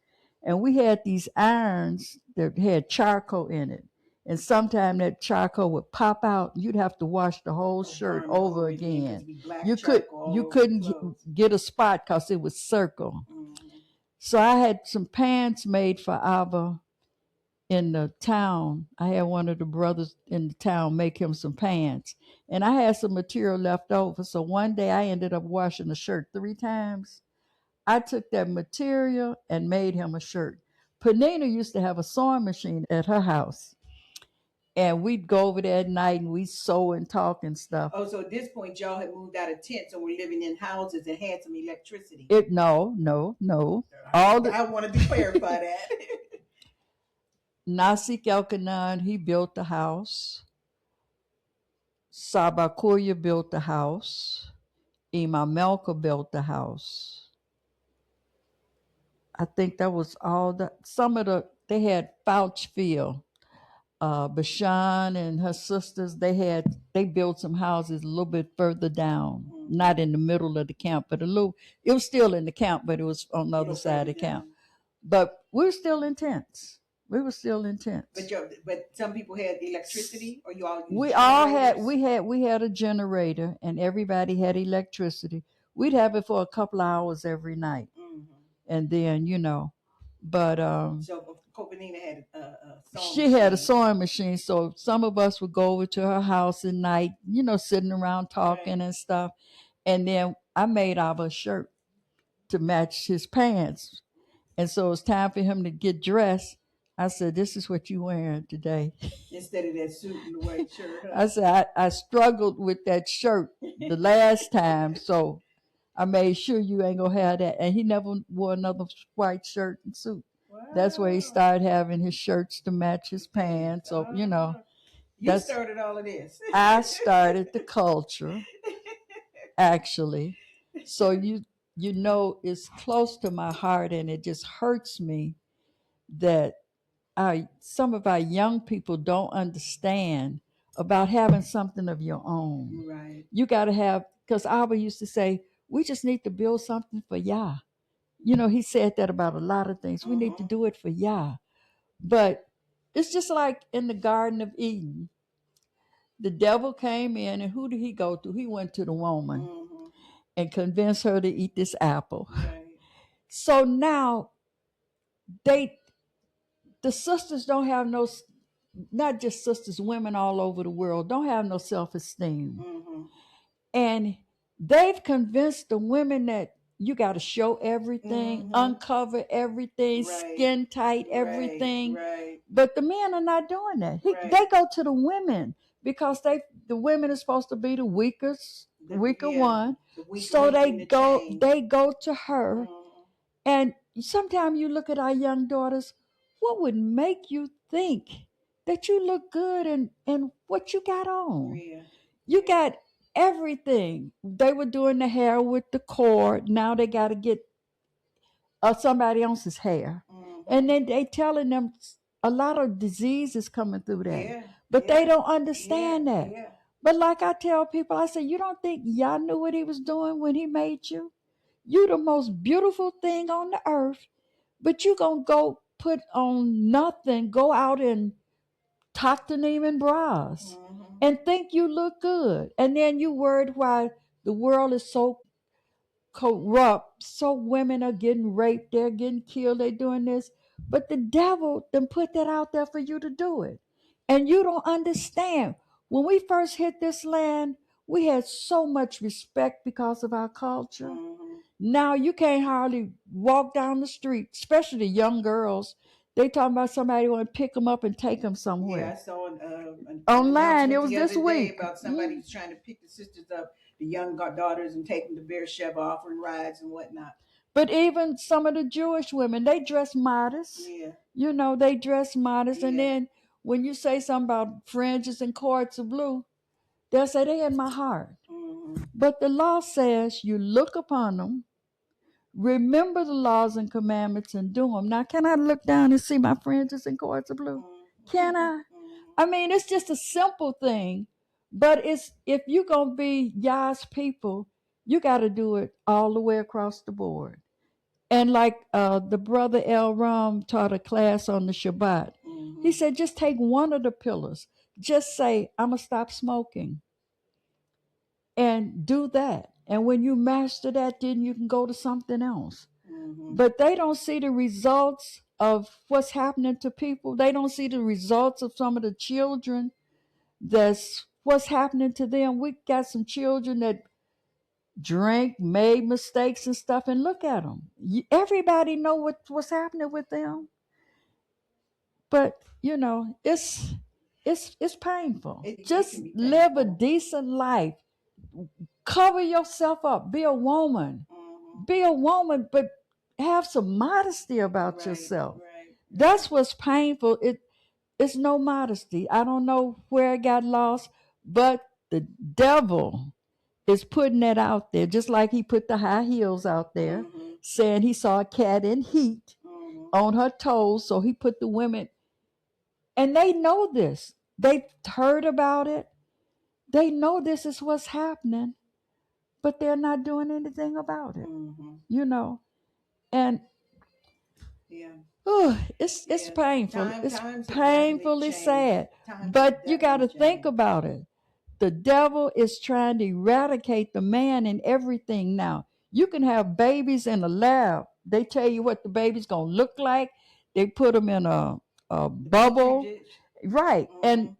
Speaker 3: And we had these irons that had charcoal in it. And sometimes that charcoal would pop out. You'd have to wash the whole
Speaker 2: Oh,
Speaker 3: shirt
Speaker 2: burn it
Speaker 3: over
Speaker 2: over again because
Speaker 3: again.
Speaker 2: it'd be black
Speaker 3: You could
Speaker 2: charcoal all
Speaker 3: you
Speaker 2: over the
Speaker 3: couldn't
Speaker 2: clothes.
Speaker 3: get a spot because it was circle.
Speaker 2: Mm-hmm.
Speaker 3: So I had some pants made for Abba in the town. I had one of the brothers in the town make him some pants, and I had some material left over. So one day I ended up washing the shirt 3 times. I took that material and made him a shirt. Panina used to have a sewing machine at her house, and we'd go over there at night and we'd sew and talk and stuff.
Speaker 2: Oh, so at this point, y'all had moved out of tents and were living in houses and had some electricity.
Speaker 3: No. All the
Speaker 2: I wanted to clarify that.
Speaker 3: Nasik Elkanan, he built the house. Sabakuya built the house. Emah Melka built the house. I think that was all they had Fouchfield. Bashan and her sisters, they built some houses a little bit further down, not in the middle of the camp, but it was still in the camp, but it was on the other side of the camp. But we were still in tents.
Speaker 2: But some people had electricity, or you all used
Speaker 3: We all had
Speaker 2: generators?
Speaker 3: we had a generator, and everybody had electricity. We'd have it for a couple of hours every night, and then but
Speaker 2: So Copenina had a sewing
Speaker 3: she
Speaker 2: machine.
Speaker 3: had a sewing machine, so some of us would go over to her house at night, sitting around talking and stuff. And then I made out a shirt to match his pants. And so it was time for him to get dressed. I said, "This is what you wearing today."
Speaker 2: Instead of that suit and the white shirt. Huh?
Speaker 3: I said, I struggled with that shirt the last time, so I made sure you ain't gonna have that. And he never wore another white shirt and suit. Wow. That's where he started having his shirts to match his pants. So,
Speaker 2: you started all of this.
Speaker 3: I started the culture, actually. So it's close to my heart, and it just hurts me that some of our young people don't understand about having something of your own.
Speaker 2: Right.
Speaker 3: You got to have, because Abba used to say, we just need to build something for Yah. He said that about a lot of things. We need to do it for Yah. But it's just like in the Garden of Eden. The devil came in, and who did he go to? He went to the woman and convinced her to eat this apple. Right. So now the sisters don't have not just sisters, women all over the world don't have no self-esteem. And they've convinced the women that you got to show everything, uncover everything, skin tight, everything. Right. But the men are not doing that. They go to the women because the women are supposed to be the weaker one. So they go to her. And sometimes you look at our young daughters, what would make you think that you look good in what you got on? You got everything. They were doing the hair with the cord. Now they got to get somebody else's hair. And then they telling them a lot of disease is coming through that. But they don't understand that. Yeah. But like I tell people, I say, you don't think Yah knew what he was doing when he made you? You the most beautiful thing on the earth, but you gonna go put on nothing, go out and Tactonym and bras and think you look good. And then you worried why the world is so corrupt, so women are getting raped, they're getting killed, they're doing this. But the devil then put that out there for you to do it. And you don't understand. When we first hit this land, we had so much respect because of our culture. Now you can't hardly walk down the street, especially the young girls. They talking about somebody want to pick them up and take them somewhere.
Speaker 2: Yeah, I saw an
Speaker 3: online. It was this week
Speaker 2: about somebody trying to pick the sisters up, the young daughters, and take them to Beersheba offering rides and whatnot.
Speaker 3: But even some of the Jewish women, they dress modest. Yeah. They dress modest. Yeah. And then when you say something about fringes and cords of blue, they'll say they in my heart. But the law says you look upon them, remember the laws and commandments and do them. Now, can I look down and see my fringes and cords of blue? Can I? I mean, it's just a simple thing, but if you're going to be Yah's people, you got to do it all the way across the board. And like the brother El Ram taught a class on the Shabbat, he said, just take one of the pillars. Just say, I'm going to stop smoking. And do that. And when you master that, then you can go to something else. But they don't see the results of what's happening to people. They don't see the results of some of the children. That's what's happening to them. We got some children that drank, made mistakes and stuff, and look at them. Everybody know what's happening with them. But it's painful.
Speaker 2: It
Speaker 3: Just
Speaker 2: can be
Speaker 3: live a
Speaker 2: painful.
Speaker 3: decent life. Cover yourself up. Be a woman. Be a woman, but have some modesty about
Speaker 2: Right,
Speaker 3: yourself.
Speaker 2: right,
Speaker 3: That's what's painful. It's no modesty. I don't know where it got lost, but the devil is putting that out there, just like he put the high heels out there, saying he saw a cat in heat on her toes. So he put the women, and they know this. They've heard about it. They know this is what's happening, but they're not doing anything about it. And
Speaker 2: Yeah.
Speaker 3: it's
Speaker 2: Yeah.
Speaker 3: painful. It's
Speaker 2: Times have definitely
Speaker 3: painfully
Speaker 2: changed.
Speaker 3: sad.
Speaker 2: Times have
Speaker 3: But you got
Speaker 2: definitely
Speaker 3: to think
Speaker 2: changed.
Speaker 3: about it. The devil is trying to eradicate the man in everything now. You can have babies in a lab. They tell you what the baby's going to look like. They put them in a
Speaker 2: The petri
Speaker 3: bubble.
Speaker 2: dish.
Speaker 3: Right. And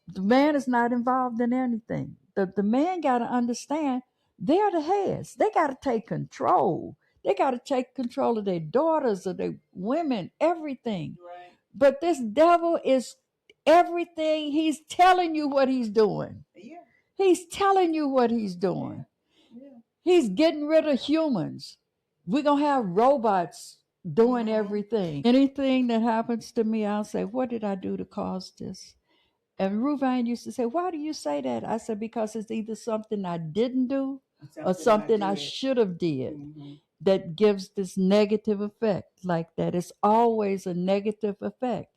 Speaker 3: the man is not involved in anything. The man got to understand they're the heads. They got to take control. They got to take control of their daughters, of their women, everything.
Speaker 2: Right.
Speaker 3: But this devil is everything. He's telling you what he's doing.
Speaker 2: Yeah.
Speaker 3: He's telling you what he's doing.
Speaker 2: Yeah.
Speaker 3: He's getting rid of humans. We're going to have robots doing everything. Anything that happens to me, I'll say, what did I do to cause this? And Ruvain used to say, why do you say that? I said, because it's either something I didn't do or something I should have did that gives this negative effect like that. It's always a negative effect.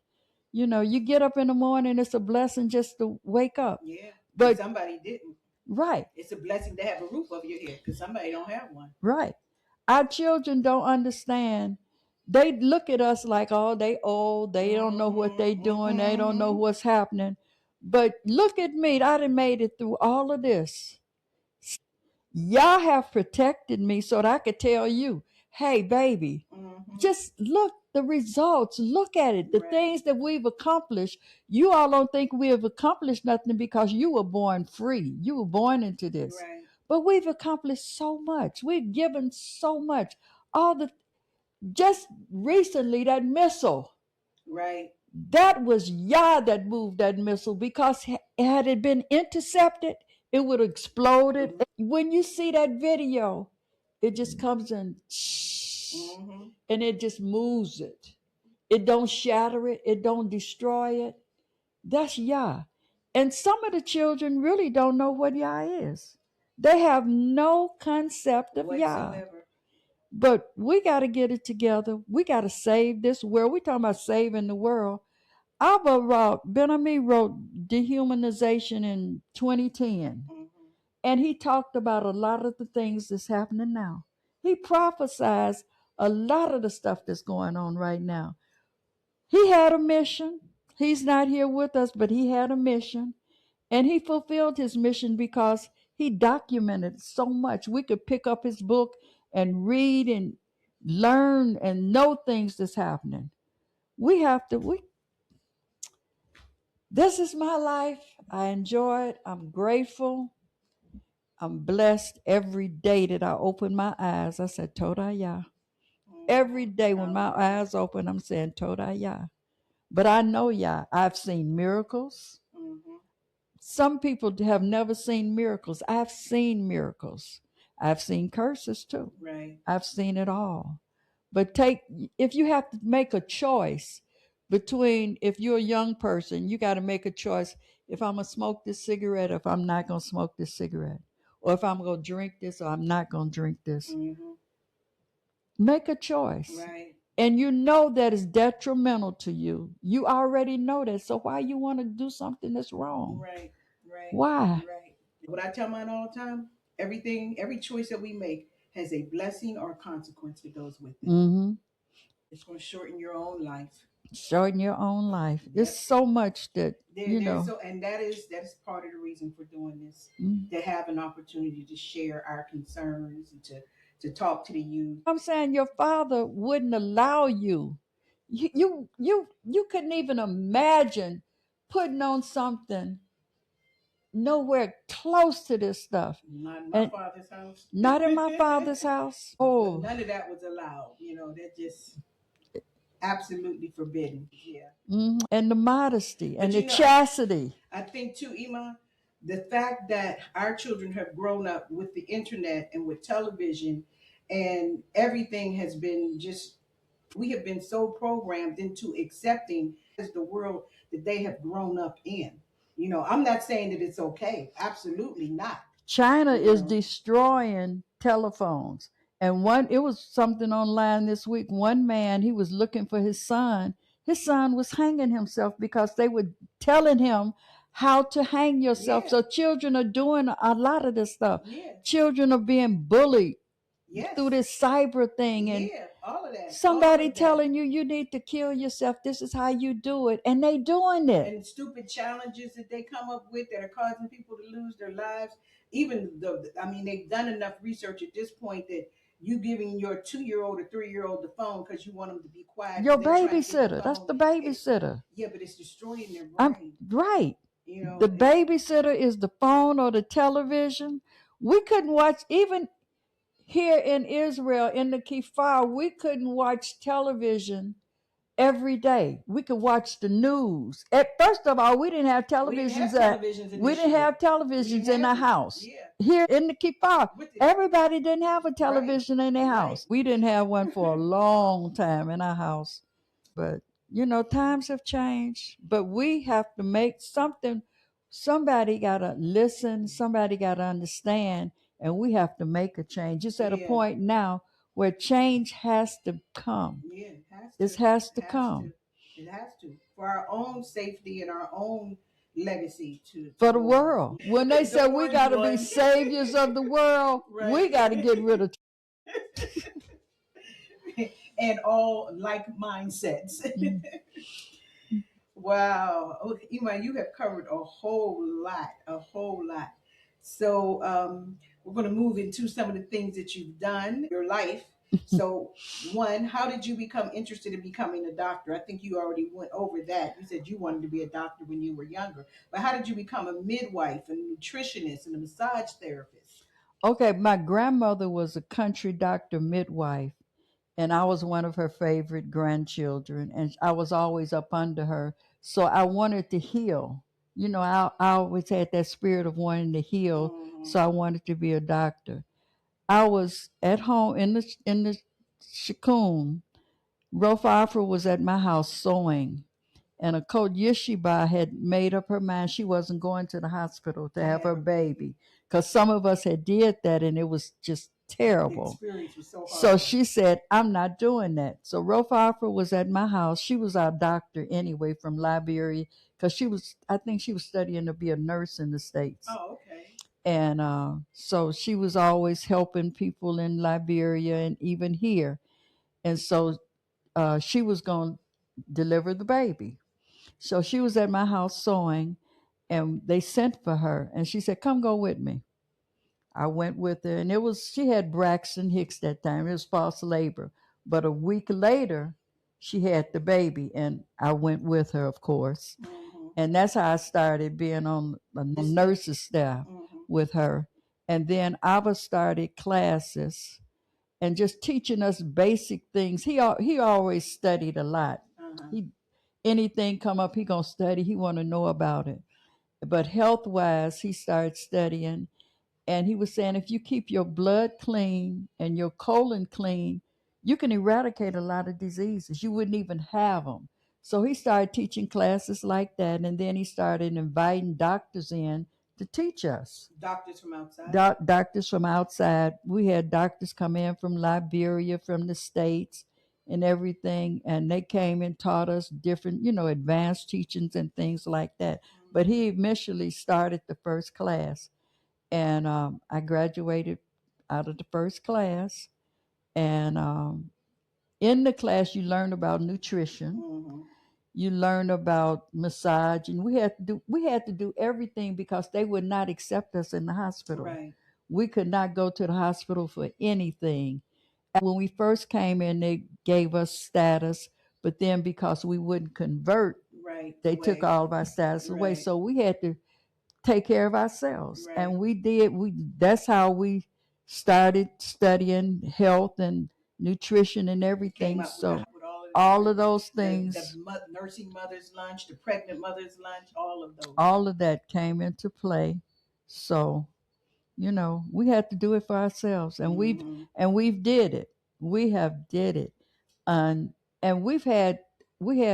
Speaker 3: You get up in the morning, it's a blessing just to wake up.
Speaker 2: Yeah.
Speaker 3: But
Speaker 2: somebody didn't.
Speaker 3: right,
Speaker 2: It's a blessing to have a roof over your head because somebody don't have one.
Speaker 3: right. Our children don't understand. They look at us like, oh, they old. They don't know what they doing. They don't know what's happening. But look at me. I done made it through all of this. Y'all have protected me so that I could tell you, hey, baby, just look the results. Look at it. The things that we've accomplished. You all don't think we have accomplished nothing because you were born free. You were born into this.
Speaker 2: Right.
Speaker 3: But we've accomplished so much. We've given so much. Just recently, that missile.
Speaker 2: Right.
Speaker 3: That was Yah that moved that missile because had it been intercepted, it would have exploded. When you see that video, it just comes in and it just moves it. It don't shatter it. It don't destroy it. That's Yah. And some of the children really don't know what Yah is. They have no concept of Yah. But we got to get it together. We got to save this world. We're talking about saving the world. Ben Ami wrote Dehumanization in 2010. And he talked about a lot of the things that's happening now. He prophesies a lot of the stuff that's going on right now. He had a mission. He's not here with us, but he had a mission. And he fulfilled his mission because he documented so much. We could pick up his book and read and learn and know things that's happening. This is my life. I enjoy it. I'm grateful. I'm blessed every day that I open my eyes. I said, Toda Yah. Every day when my eyes open, I'm saying, Toda Yah. But I know Yah. I've seen miracles. Some people have never seen miracles. I've seen miracles. I've seen curses too.
Speaker 2: Right.
Speaker 3: I've seen it all. But if you have to make a choice between, if you're a young person, you got to make a choice if I'm going to smoke this cigarette, if I'm not going to smoke this cigarette, or if I'm going to drink this or I'm not going to drink this. Make a choice.
Speaker 2: Right.
Speaker 3: And you know that is detrimental to you. You already know that. So why you want to do something that's wrong?
Speaker 2: Right. Right.
Speaker 3: Why?
Speaker 2: Right. What I tell mine all the time, every choice that we make has a blessing or a consequence that goes with it. It's going to shorten your own life.
Speaker 3: Shorten your own life. Yep. There's so much that
Speaker 2: and that is part of the reason for doing this, to have an opportunity to share our concerns and to talk to the youth.
Speaker 3: I'm saying your father wouldn't allow you. You couldn't even imagine putting on something nowhere close to this stuff.
Speaker 2: Not in my father's house.
Speaker 3: Not in my father's house. Oh,
Speaker 2: none of that was allowed. That just. absolutely forbidden. Yeah.
Speaker 3: And the modesty
Speaker 2: But
Speaker 3: and the
Speaker 2: you know,
Speaker 3: chastity.
Speaker 2: I think too, Emma, the fact that our children have grown up with the internet and with television, and everything has been just, we have been so programmed into accepting as the world that they have grown up in. You know, I'm not saying that it's okay. Absolutely not.
Speaker 3: China
Speaker 2: You
Speaker 3: is
Speaker 2: know,
Speaker 3: destroying telephones. And it was something online this week. One man, he was looking for his son. His son was hanging himself because they were telling him how to hang yourself.
Speaker 2: yeah,
Speaker 3: So children are doing a lot of this stuff.
Speaker 2: yeah,
Speaker 3: Children are being bullied through
Speaker 2: yes,
Speaker 3: this cyber thing, and
Speaker 2: yeah, all of that, all
Speaker 3: somebody
Speaker 2: of that.
Speaker 3: telling you you need to kill yourself. This is how you do it, and they doing it.
Speaker 2: And stupid challenges that they come up with that are causing people to lose their lives. Even the, I mean, they've done enough research at this point that you giving your 2-year-old or 3-year-old the phone because you want them to be quiet
Speaker 3: Your
Speaker 2: because they're trying to get the
Speaker 3: babysitter, that's
Speaker 2: phone.
Speaker 3: the
Speaker 2: It's,
Speaker 3: babysitter.
Speaker 2: yeah, but it's destroying their
Speaker 3: I'm
Speaker 2: brain.
Speaker 3: right.
Speaker 2: You
Speaker 3: The
Speaker 2: know,
Speaker 3: babysitter is the phone or the television. We couldn't watch, even here in Israel, in the Kifar, we couldn't watch television every day. We could watch the news. First of all, we didn't have
Speaker 2: we didn't have
Speaker 3: televisions
Speaker 2: televisions
Speaker 3: we didn't
Speaker 2: initially.
Speaker 3: have
Speaker 2: We
Speaker 3: televisions
Speaker 2: didn't
Speaker 3: in
Speaker 2: have
Speaker 3: the
Speaker 2: them.
Speaker 3: house.
Speaker 2: Yeah,
Speaker 3: Here in the Kifar,
Speaker 2: with it,
Speaker 3: everybody didn't have a
Speaker 2: right,
Speaker 3: television in their
Speaker 2: right.
Speaker 3: house. We didn't have one for a long time in our house. But times have changed. But we have to make something. Somebody gotta listen. Somebody gotta understand, and we have to make a change. It's at a
Speaker 2: Yeah,
Speaker 3: point now where change has to come.
Speaker 2: yeah, it has
Speaker 3: This
Speaker 2: to,
Speaker 3: has to
Speaker 2: has to,
Speaker 3: come
Speaker 2: it has to, for our own safety and our own legacy to
Speaker 3: for the
Speaker 2: go on.
Speaker 3: world. When they
Speaker 2: The
Speaker 3: say we
Speaker 2: orange
Speaker 3: gotta be
Speaker 2: one.
Speaker 3: saviors of the world, we
Speaker 2: Right.
Speaker 3: gotta get rid of.
Speaker 2: And all like mindsets.
Speaker 3: Mm.
Speaker 2: Wow. Okay, Ima, you have covered a whole lot, a whole lot. So we're going to move into some of the things that you've done in your life. So, one, how did you become interested in becoming a doctor? I think you already went over that. You said you wanted to be a doctor when you were younger. But how did you become a midwife, a nutritionist, and a massage therapist?
Speaker 3: Okay, my grandmother was a country doctor midwife, and I was one of her favorite grandchildren, and I was always up under her. So I wanted to heal. I always had that spirit of wanting to heal,
Speaker 2: Mm-hmm.
Speaker 3: so I wanted to be a doctor. I was at home in the shikun. Rofa Afra was at my house sewing, and a Coach Yeshiba had made up her mind she wasn't going to the hospital to have her baby, because some of us had did that and it was just
Speaker 2: The
Speaker 3: terrible.
Speaker 2: experience was so
Speaker 3: So
Speaker 2: hard.
Speaker 3: she said, I'm not doing that. So Rofa Afra was at my house. She was our doctor anyway from Liberia, because I think she was studying to be a nurse in the States.
Speaker 2: Oh, okay.
Speaker 3: And so she was always helping people in Liberia and even here. And so she was going to deliver the baby. So she was at my house sewing, and they sent for her, and she said, "Come go with me." I went with her, and she had Braxton Hicks that time. It was false labor, but a week later, she had the baby, and I went with her, of course,
Speaker 2: Mm-hmm.
Speaker 3: and that's how I started being on the nurse's staff
Speaker 2: Mm-hmm.
Speaker 3: with her, and then Ava started classes and just teaching us basic things. He always studied a lot.
Speaker 2: Uh-huh.
Speaker 3: He Anything come up, he gonna study. He want to know about it. But health wise, he started studying, and he was saying if you keep your blood clean and your colon clean, you can eradicate a lot of diseases. You wouldn't even have them. So he started teaching classes like that, and then he started inviting doctors in to teach us.
Speaker 2: Doctors from outside.
Speaker 3: Doctors from outside. We had doctors come in from Liberia, from the States, and everything. And they came and taught us different, advanced teachings and things like that. But he initially started the first class. And I graduated out of the first class. And in the class, you learn about nutrition.
Speaker 2: Mm-hmm.
Speaker 3: You learn about massage, and we had to do everything because they would not accept us in the hospital.
Speaker 2: Right.
Speaker 3: We could not go to the hospital for anything. When we first came in, they gave us status, but then because we wouldn't convert,
Speaker 2: Right.
Speaker 3: they
Speaker 2: Away.
Speaker 3: took all of our status away.
Speaker 2: Right.
Speaker 3: So we had to take care of ourselves,
Speaker 2: Right.
Speaker 3: and we did. That's how we started studying health and nutrition and
Speaker 2: Came
Speaker 3: everything.
Speaker 2: up with
Speaker 3: So
Speaker 2: all of
Speaker 3: all of those
Speaker 2: The
Speaker 3: things,
Speaker 2: nursing mother's lunch, the pregnant mother's lunch, all of those.
Speaker 3: all of that came into play. So, we had to do it for ourselves, and we've did it. We have did it. And we had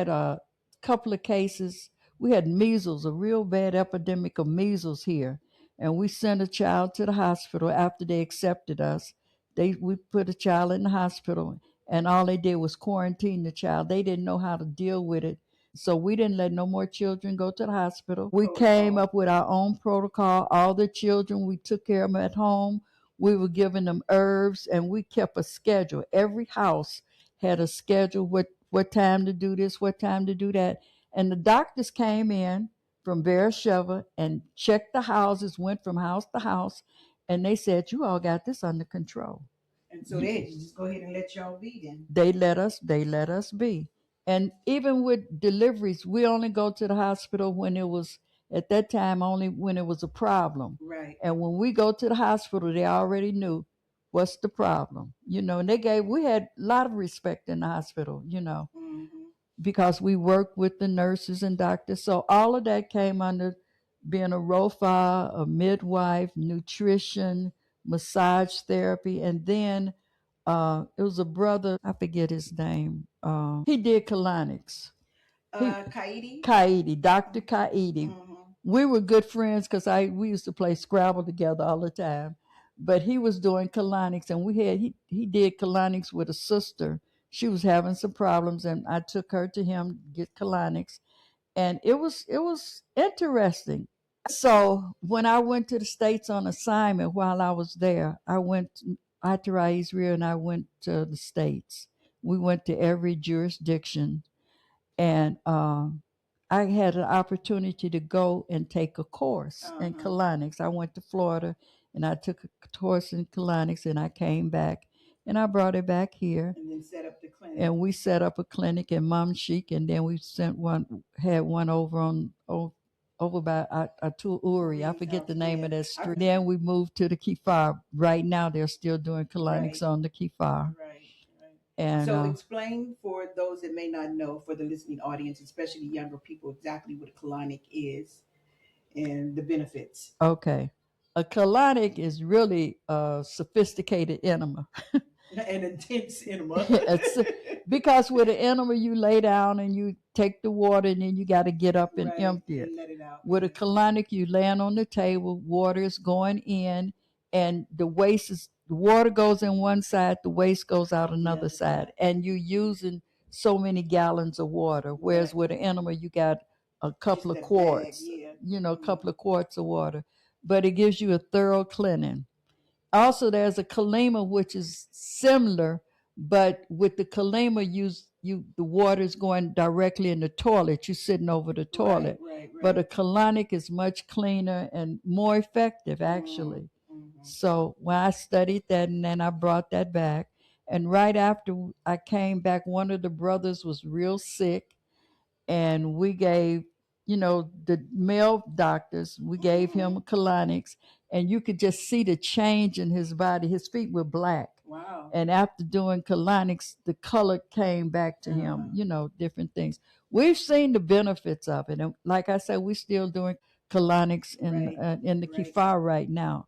Speaker 3: a couple of cases. We had measles, a real bad epidemic of measles here, and we sent a child to the hospital after they accepted us. We put a child in the hospital, and all they did was quarantine the child. They didn't know how to deal with it, so we didn't let no more children go to the hospital. We came up with our own protocol. All the children, we took care of them at home. We were giving them herbs, and we kept a schedule. Every house had a schedule, what time to do this, what time to do that. And the doctors came in from Beersheba and checked the houses, went from house to house, and they said, "You all got this under control."
Speaker 2: And so they had to just go ahead and let y'all be then.
Speaker 3: They let us be. And even with deliveries, we only go to the hospital when it was, at that time, only when it was a problem.
Speaker 2: Right.
Speaker 3: And when we go to the hospital, they already knew what's the problem, and we had a lot of respect in the hospital,
Speaker 2: Mm-hmm.
Speaker 3: because we worked with the nurses and doctors. So all of that came under being a ROFA, a midwife, nutrition, massage therapy, and then it was a brother, I forget his name. He did colonics.
Speaker 2: Kaidi.
Speaker 3: Dr. Kaidi.
Speaker 2: Mm-hmm.
Speaker 3: We were good friends because we used to play Scrabble together all the time. But he was doing colonics, and he did colonics with a sister. She was having some problems, and I took her to him to get colonics, and it was interesting. So when I went to the States on assignment while I was there, after Israel, and I went to the States. We went to every jurisdiction, and I had an opportunity to go and take a course in colonics. I went to Florida, and I took a course in colonics, and I came back, and I brought it back here.
Speaker 2: And then set up the clinic.
Speaker 3: And we set up a clinic in Mumshik, and then we had one over by Atul Uri. I forget the name of that street. Then we moved to the Kifar. Right now, they're still doing colonics on the Kifar.
Speaker 2: Right.
Speaker 3: And
Speaker 2: so explain for those that may not know, for the listening audience, especially younger people, exactly what a colonic is and the benefits.
Speaker 3: Okay. A colonic is really a sophisticated enema.
Speaker 2: An intense enema.
Speaker 3: Because with an enema, you lay down and you take the water, and then you got to get up and empty it.
Speaker 2: And let it out.
Speaker 3: With a colonic, you laying on the table, water is going in, and the water goes in one side, the waste goes out another side, and you're using so many gallons of water. Whereas with an enema, you got a couple of quarts, a couple of quarts of water, but it gives you a thorough cleaning. Also, there's a kalima, which is similar, but with the kalima, the water is going directly in the toilet. You're sitting over the toilet.
Speaker 2: Right.
Speaker 3: But a colonic is much cleaner and more effective, actually.
Speaker 2: Mm-hmm.
Speaker 3: So when I studied that, and then I brought that back, and right after I came back, one of the brothers was real sick, and we gave, the male doctors, we gave him colonics, and you could just see the change in his body. His feet were black.
Speaker 2: Wow.
Speaker 3: And after doing colonics, the color came back to him, different things. We've seen the benefits of it. And like I said, we're still doing colonics in the Kifar right now.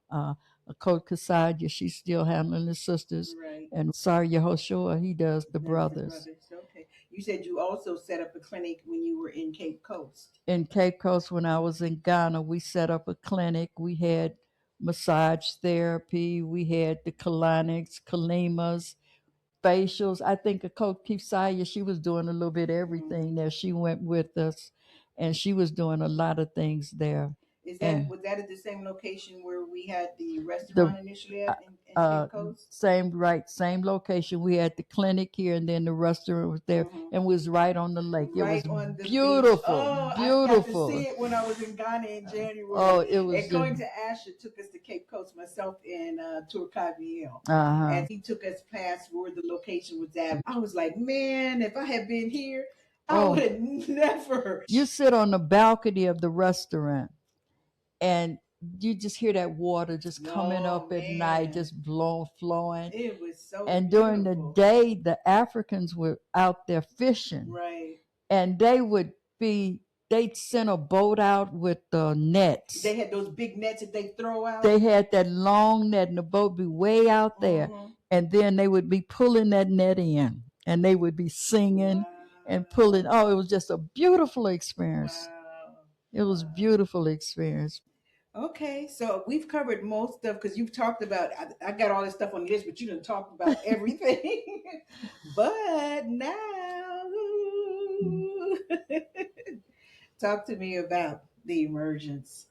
Speaker 3: Coach Kasadia, she's still handling the sisters.
Speaker 2: Right.
Speaker 3: And Sar Yehoshua, he does the brothers.
Speaker 2: Okay. You said you also set up a clinic when you were in Cape Coast.
Speaker 3: In Cape Coast, when I was in Ghana, we set up a clinic. We had massage therapy. We had the colonics, kalimas, facials. I think a Coach Keefsaya, she was doing a little bit of everything there. She went with us, and she was doing a lot of things there.
Speaker 2: Was that at the same location where we had the restaurant initially at in Cape Coast?
Speaker 3: Same location. We had the clinic here, and then the restaurant was there, and was right on the lake.
Speaker 2: Right,
Speaker 3: it was
Speaker 2: on the
Speaker 3: beautiful,
Speaker 2: beach.
Speaker 3: beautiful.
Speaker 2: I got to see it when I was in Ghana in January.
Speaker 3: Oh, it was.
Speaker 2: And going to Asher took us to Cape Coast, myself and Turkaviel. And he took us past where the location was at. I was like, man, if I had been here, I would have never.
Speaker 3: You sit on the balcony of the restaurant, and you just hear that water just coming
Speaker 2: Oh
Speaker 3: up at night,
Speaker 2: man,
Speaker 3: just flowing.
Speaker 2: it was so
Speaker 3: And during the
Speaker 2: beautiful.
Speaker 3: day, the Africans were out there fishing,
Speaker 2: Right.
Speaker 3: and they'd send a boat out with the nets.
Speaker 2: They had those big nets that they throw out.
Speaker 3: They had that long net, and the boat would be way out there, and then they would be pulling that net in, and they would be singing and pulling. Oh, it was just a beautiful experience.
Speaker 2: Wow.
Speaker 3: It was a beautiful experience.
Speaker 2: Okay, so we've covered most stuff because you've talked about. I got all this stuff on the list, but you didn't talk about everything. But now, talk to me about the emergence.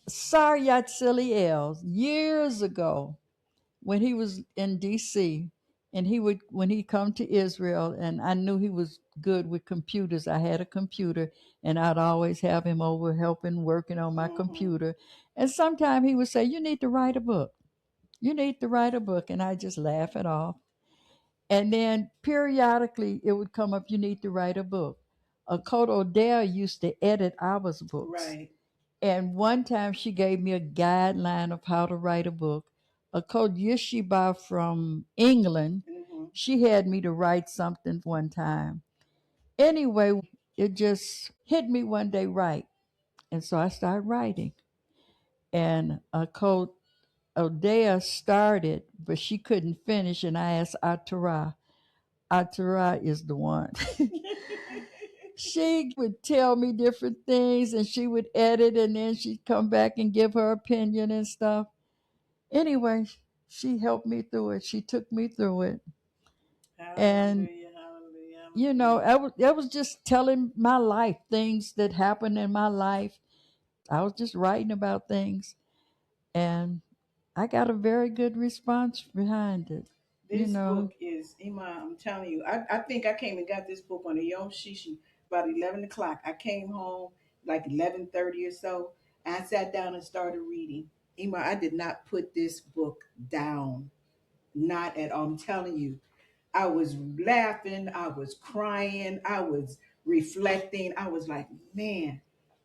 Speaker 3: Saryat Els years ago, when he was in D.C., and when he come to Israel, and I knew he was good with computers. I had a computer, and I'd always have him over helping, working on my computer. And sometimes he would say, "You need to write a book. You need to write a book," and I just laugh it off. And then periodically it would come up, "You need to write a book." Cote Odell used to edit our books.
Speaker 2: Right.
Speaker 3: And one time she gave me a guideline of how to write a book. A Coach Yeshiba from England, she had me to write something one time. Anyway, it just hit me one day right. And so I started writing. And Coach Odea started, but she couldn't finish. And I asked Atara. Atara is the one. She would tell me different things, and she would edit, and then she'd come back and give her opinion and stuff. Anyway, she helped me through it. She took me through it. And
Speaker 2: Hallelujah, hallelujah,
Speaker 3: you know, I was just telling my life, things that happened in my life. I was just writing about things, and I got a very good response behind it.
Speaker 2: This book is, Emah, I'm telling you, I think I came and got this book on a Yom Shishi about 11 o'clock. I came home like 11:30 or so. I sat down and started reading. Emah, I did not put this book down. Not at all. I'm telling you. I was laughing. I was crying. I was reflecting. I was like, man,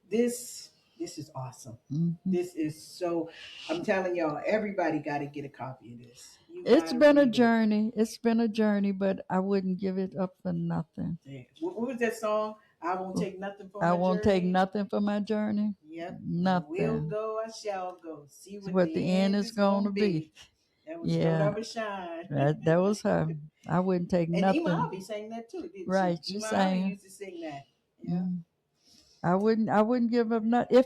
Speaker 2: this is awesome. This is so. I'm telling y'all, everybody got to get a copy of this.
Speaker 3: It's been a journey. It's been a journey, but I wouldn't give it up for nothing.
Speaker 2: Yeah. What was that song? I won't take nothing for my
Speaker 3: I
Speaker 2: journey.
Speaker 3: won't take nothing for my journey.
Speaker 2: Yep.
Speaker 3: Nothing.
Speaker 2: Will go, I shall go. See
Speaker 3: what the end is going to be.
Speaker 2: That was Stone Shine.
Speaker 3: That was her. I wouldn't take
Speaker 2: and
Speaker 3: nothing.
Speaker 2: And Emah Harvey sang that too, didn't
Speaker 3: right,
Speaker 2: she?
Speaker 3: She
Speaker 2: Emah
Speaker 3: sang.
Speaker 2: Harvey used to sing that. Yeah.
Speaker 3: I wouldn't give up nothing. If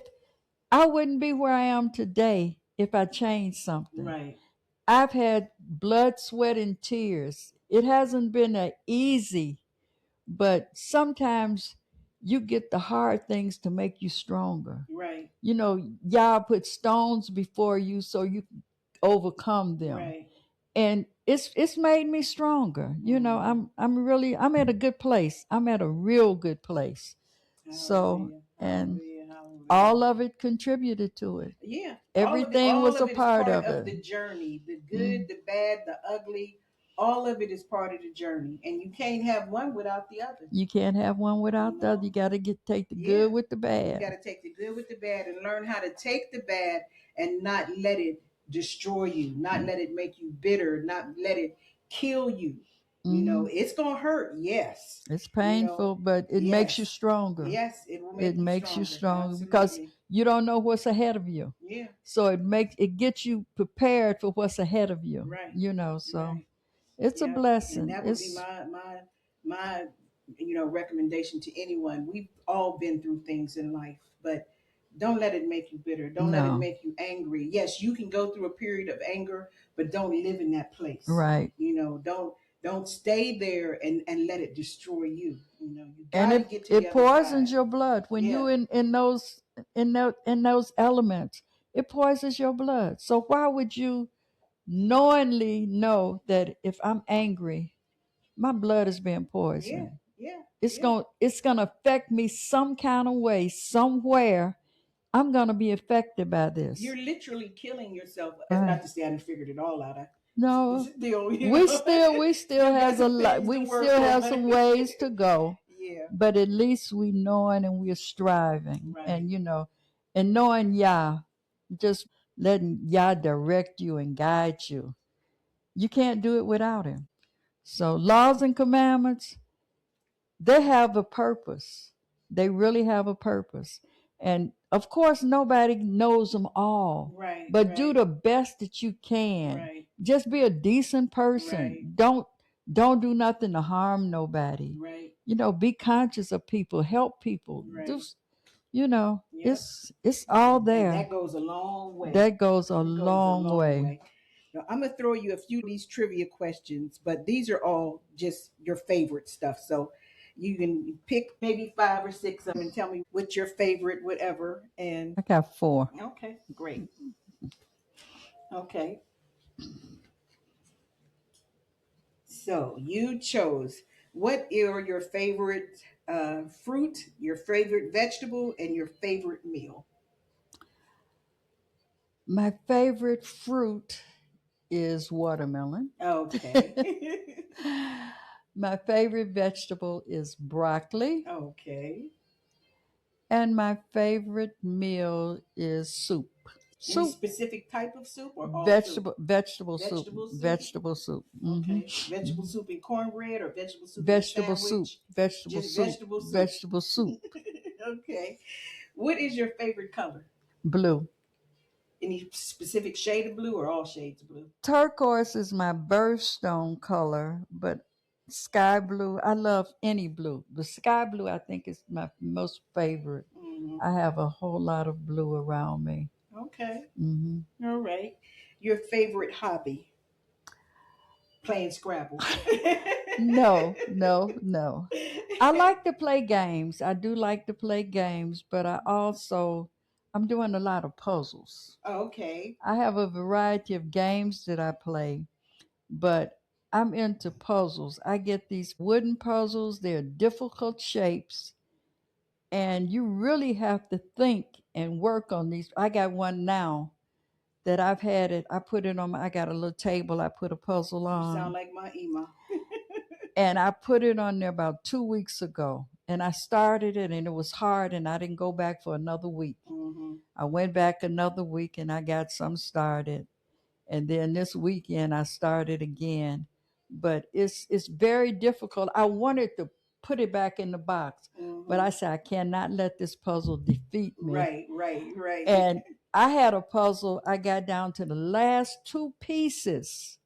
Speaker 3: I wouldn't be where I am today if I changed something.
Speaker 2: Right.
Speaker 3: I've had blood, sweat, and tears. It hasn't been easy, but sometimes you get the hard things to make you stronger.
Speaker 2: Right.
Speaker 3: You know, Yah put stones before you so you overcome them.
Speaker 2: Right.
Speaker 3: And it's made me stronger. You know, I'm at a good place. I'm at a real good place.
Speaker 2: Hallelujah.
Speaker 3: So and
Speaker 2: Hallelujah.
Speaker 3: all of it contributed to it.
Speaker 2: Yeah.
Speaker 3: Everything was a part of it.
Speaker 2: The journey. The good, the bad, the ugly. All of it is part of the journey. And you can't have one without the other.
Speaker 3: You can't have one without the other. You got to take the good with the bad.
Speaker 2: You got to take the good with the bad and learn how to take the bad and not let it destroy you, not let it make you bitter, not let it kill you. You know, it's going to hurt. Yes.
Speaker 3: It's painful, but it makes you stronger.
Speaker 2: Yes, it will
Speaker 3: make you stronger because you don't know what's ahead of you.
Speaker 2: Yeah.
Speaker 3: So it gets you prepared for what's ahead of you.
Speaker 2: Right.
Speaker 3: You know, so it's a blessing.
Speaker 2: And that would be my recommendation to anyone. We've all been through things in life, but don't let it make you bitter. Don't let it make you angry. Yes, you can go through a period of anger, but don't live in that place.
Speaker 3: Right.
Speaker 2: You know, don't stay there and let it destroy you. You know, you gotta get to the other
Speaker 3: poisons
Speaker 2: side.
Speaker 3: your blood when you in those elements. It poisons your blood. So why would you knowingly know that if I'm angry, my blood is being poisoned? It's gonna affect me some kind of way, somewhere. I'm gonna be affected by this.
Speaker 2: You're literally killing yourself. That's not to say I haven't figured it all out.
Speaker 3: No,
Speaker 2: still,
Speaker 3: we still has a lot. We still have some ways to go.
Speaker 2: Yeah.
Speaker 3: But at least we knowing and we're striving.
Speaker 2: Right.
Speaker 3: And you know, and knowing Yah, just letting Yah direct you and guide you. You can't do it without Him. So, laws and commandments, they have a purpose. They really have a purpose. And of course, nobody knows them all,
Speaker 2: Right,
Speaker 3: but do
Speaker 2: right,
Speaker 3: the best that you can.
Speaker 2: right,
Speaker 3: Just be a decent
Speaker 2: right,
Speaker 3: person. Don't do nothing to harm nobody.
Speaker 2: right,
Speaker 3: Be conscious of people, help people.
Speaker 2: right. Yep.
Speaker 3: It's all
Speaker 2: And
Speaker 3: there.
Speaker 2: that goes a long way.
Speaker 3: That goes a
Speaker 2: It goes a
Speaker 3: long
Speaker 2: long
Speaker 3: way.
Speaker 2: way. Now, I'm gonna throw you a few of these trivia questions, but these are all just your favorite stuff. So you can pick maybe five or six of them and tell me what's your favorite, whatever. And
Speaker 3: I got four.
Speaker 2: okay, great. Okay, so you chose what are your favorite fruit, your favorite vegetable, and your favorite meal?
Speaker 3: My favorite fruit is watermelon.
Speaker 2: Okay.
Speaker 3: My favorite vegetable is broccoli.
Speaker 2: Okay.
Speaker 3: And my favorite meal is soup.
Speaker 2: Any
Speaker 3: Soup.
Speaker 2: specific type of soup or all soup?
Speaker 3: Vegetable soup.
Speaker 2: Vegetable soup?
Speaker 3: Vegetable soup.
Speaker 2: Okay. Vegetable soup and cornbread or vegetable soup and a
Speaker 3: Vegetable soup.
Speaker 2: sandwich?
Speaker 3: Vegetable
Speaker 2: Just
Speaker 3: soup.
Speaker 2: vegetable soup.
Speaker 3: Vegetable soup.
Speaker 2: Okay. What is your favorite color?
Speaker 3: Blue.
Speaker 2: Any specific shade of blue or all shades of blue?
Speaker 3: Turquoise is my birthstone color, but sky blue, I love any blue. The sky blue, I think, is my most favorite.
Speaker 2: Hmm.
Speaker 3: I have a whole lot of blue around me.
Speaker 2: Okay.
Speaker 3: Hmm.
Speaker 2: All right. Your favorite hobby? Playing Scrabble.
Speaker 3: No, no, no. I like to play games. I do like to play games, but I'm doing a lot of puzzles.
Speaker 2: Okay.
Speaker 3: I have a variety of games that I play, but I'm into puzzles. I get these wooden puzzles, they're difficult shapes, and you really have to think and work on these. I got one now that I've had it. I put it on I got a little table I put a puzzle
Speaker 2: You sound
Speaker 3: on,
Speaker 2: like my Emah.
Speaker 3: and I put it on there about 2 weeks ago. And I started it and it was hard, and I didn't go back for another week.
Speaker 2: Hmm.
Speaker 3: I went back another week and I got some started. And then this weekend I started again. But it's very difficult. I wanted to put it back in the box, but
Speaker 2: Hmm.
Speaker 3: I said I cannot let this puzzle defeat me.
Speaker 2: Right, right, right.
Speaker 3: And I had a puzzle, I got down to the last two pieces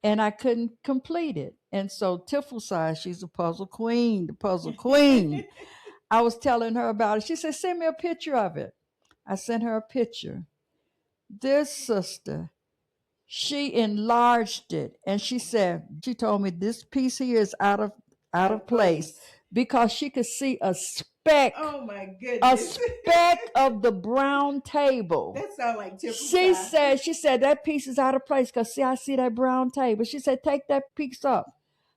Speaker 3: and I couldn't complete it. And so Tiflesai, she's a puzzle queen, the puzzle queen. I was telling her about it. She said, send me a picture of it. I sent her a picture. This sister, she enlarged it and she told me this piece here is out
Speaker 2: Out
Speaker 3: of
Speaker 2: of
Speaker 3: place
Speaker 2: place.
Speaker 3: because she could see
Speaker 2: Oh my
Speaker 3: a
Speaker 2: goodness.
Speaker 3: speck of the brown table.
Speaker 2: That sounds like typical
Speaker 3: She
Speaker 2: size.
Speaker 3: said, that piece is out of place because see, I see that brown table. She said, take that piece up.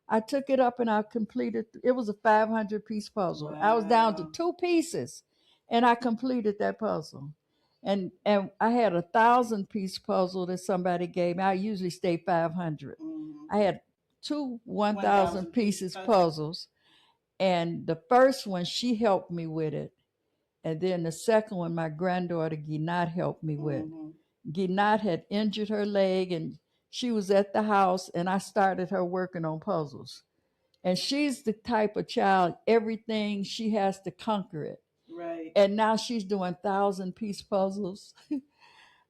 Speaker 3: I took it up and I completed. It was a 500-piece puzzle. I was down to
Speaker 2: Wow.
Speaker 3: two pieces, and I completed that puzzle. And I had 1,000-piece puzzle that somebody gave me. I usually stay 500.
Speaker 2: Hmm.
Speaker 3: I had two 1,000
Speaker 2: 1,000 piece
Speaker 3: pieces
Speaker 2: puzzle.
Speaker 3: puzzles, and the first one she helped me with it, and then the second one my granddaughter Ginat helped me with.
Speaker 2: Hmm.
Speaker 3: Ginat had injured her leg and she was at the house and I started her working on puzzles. And she's the type of child, everything she has to conquer it.
Speaker 2: Right.
Speaker 3: And now she's doing 1,000-piece puzzles.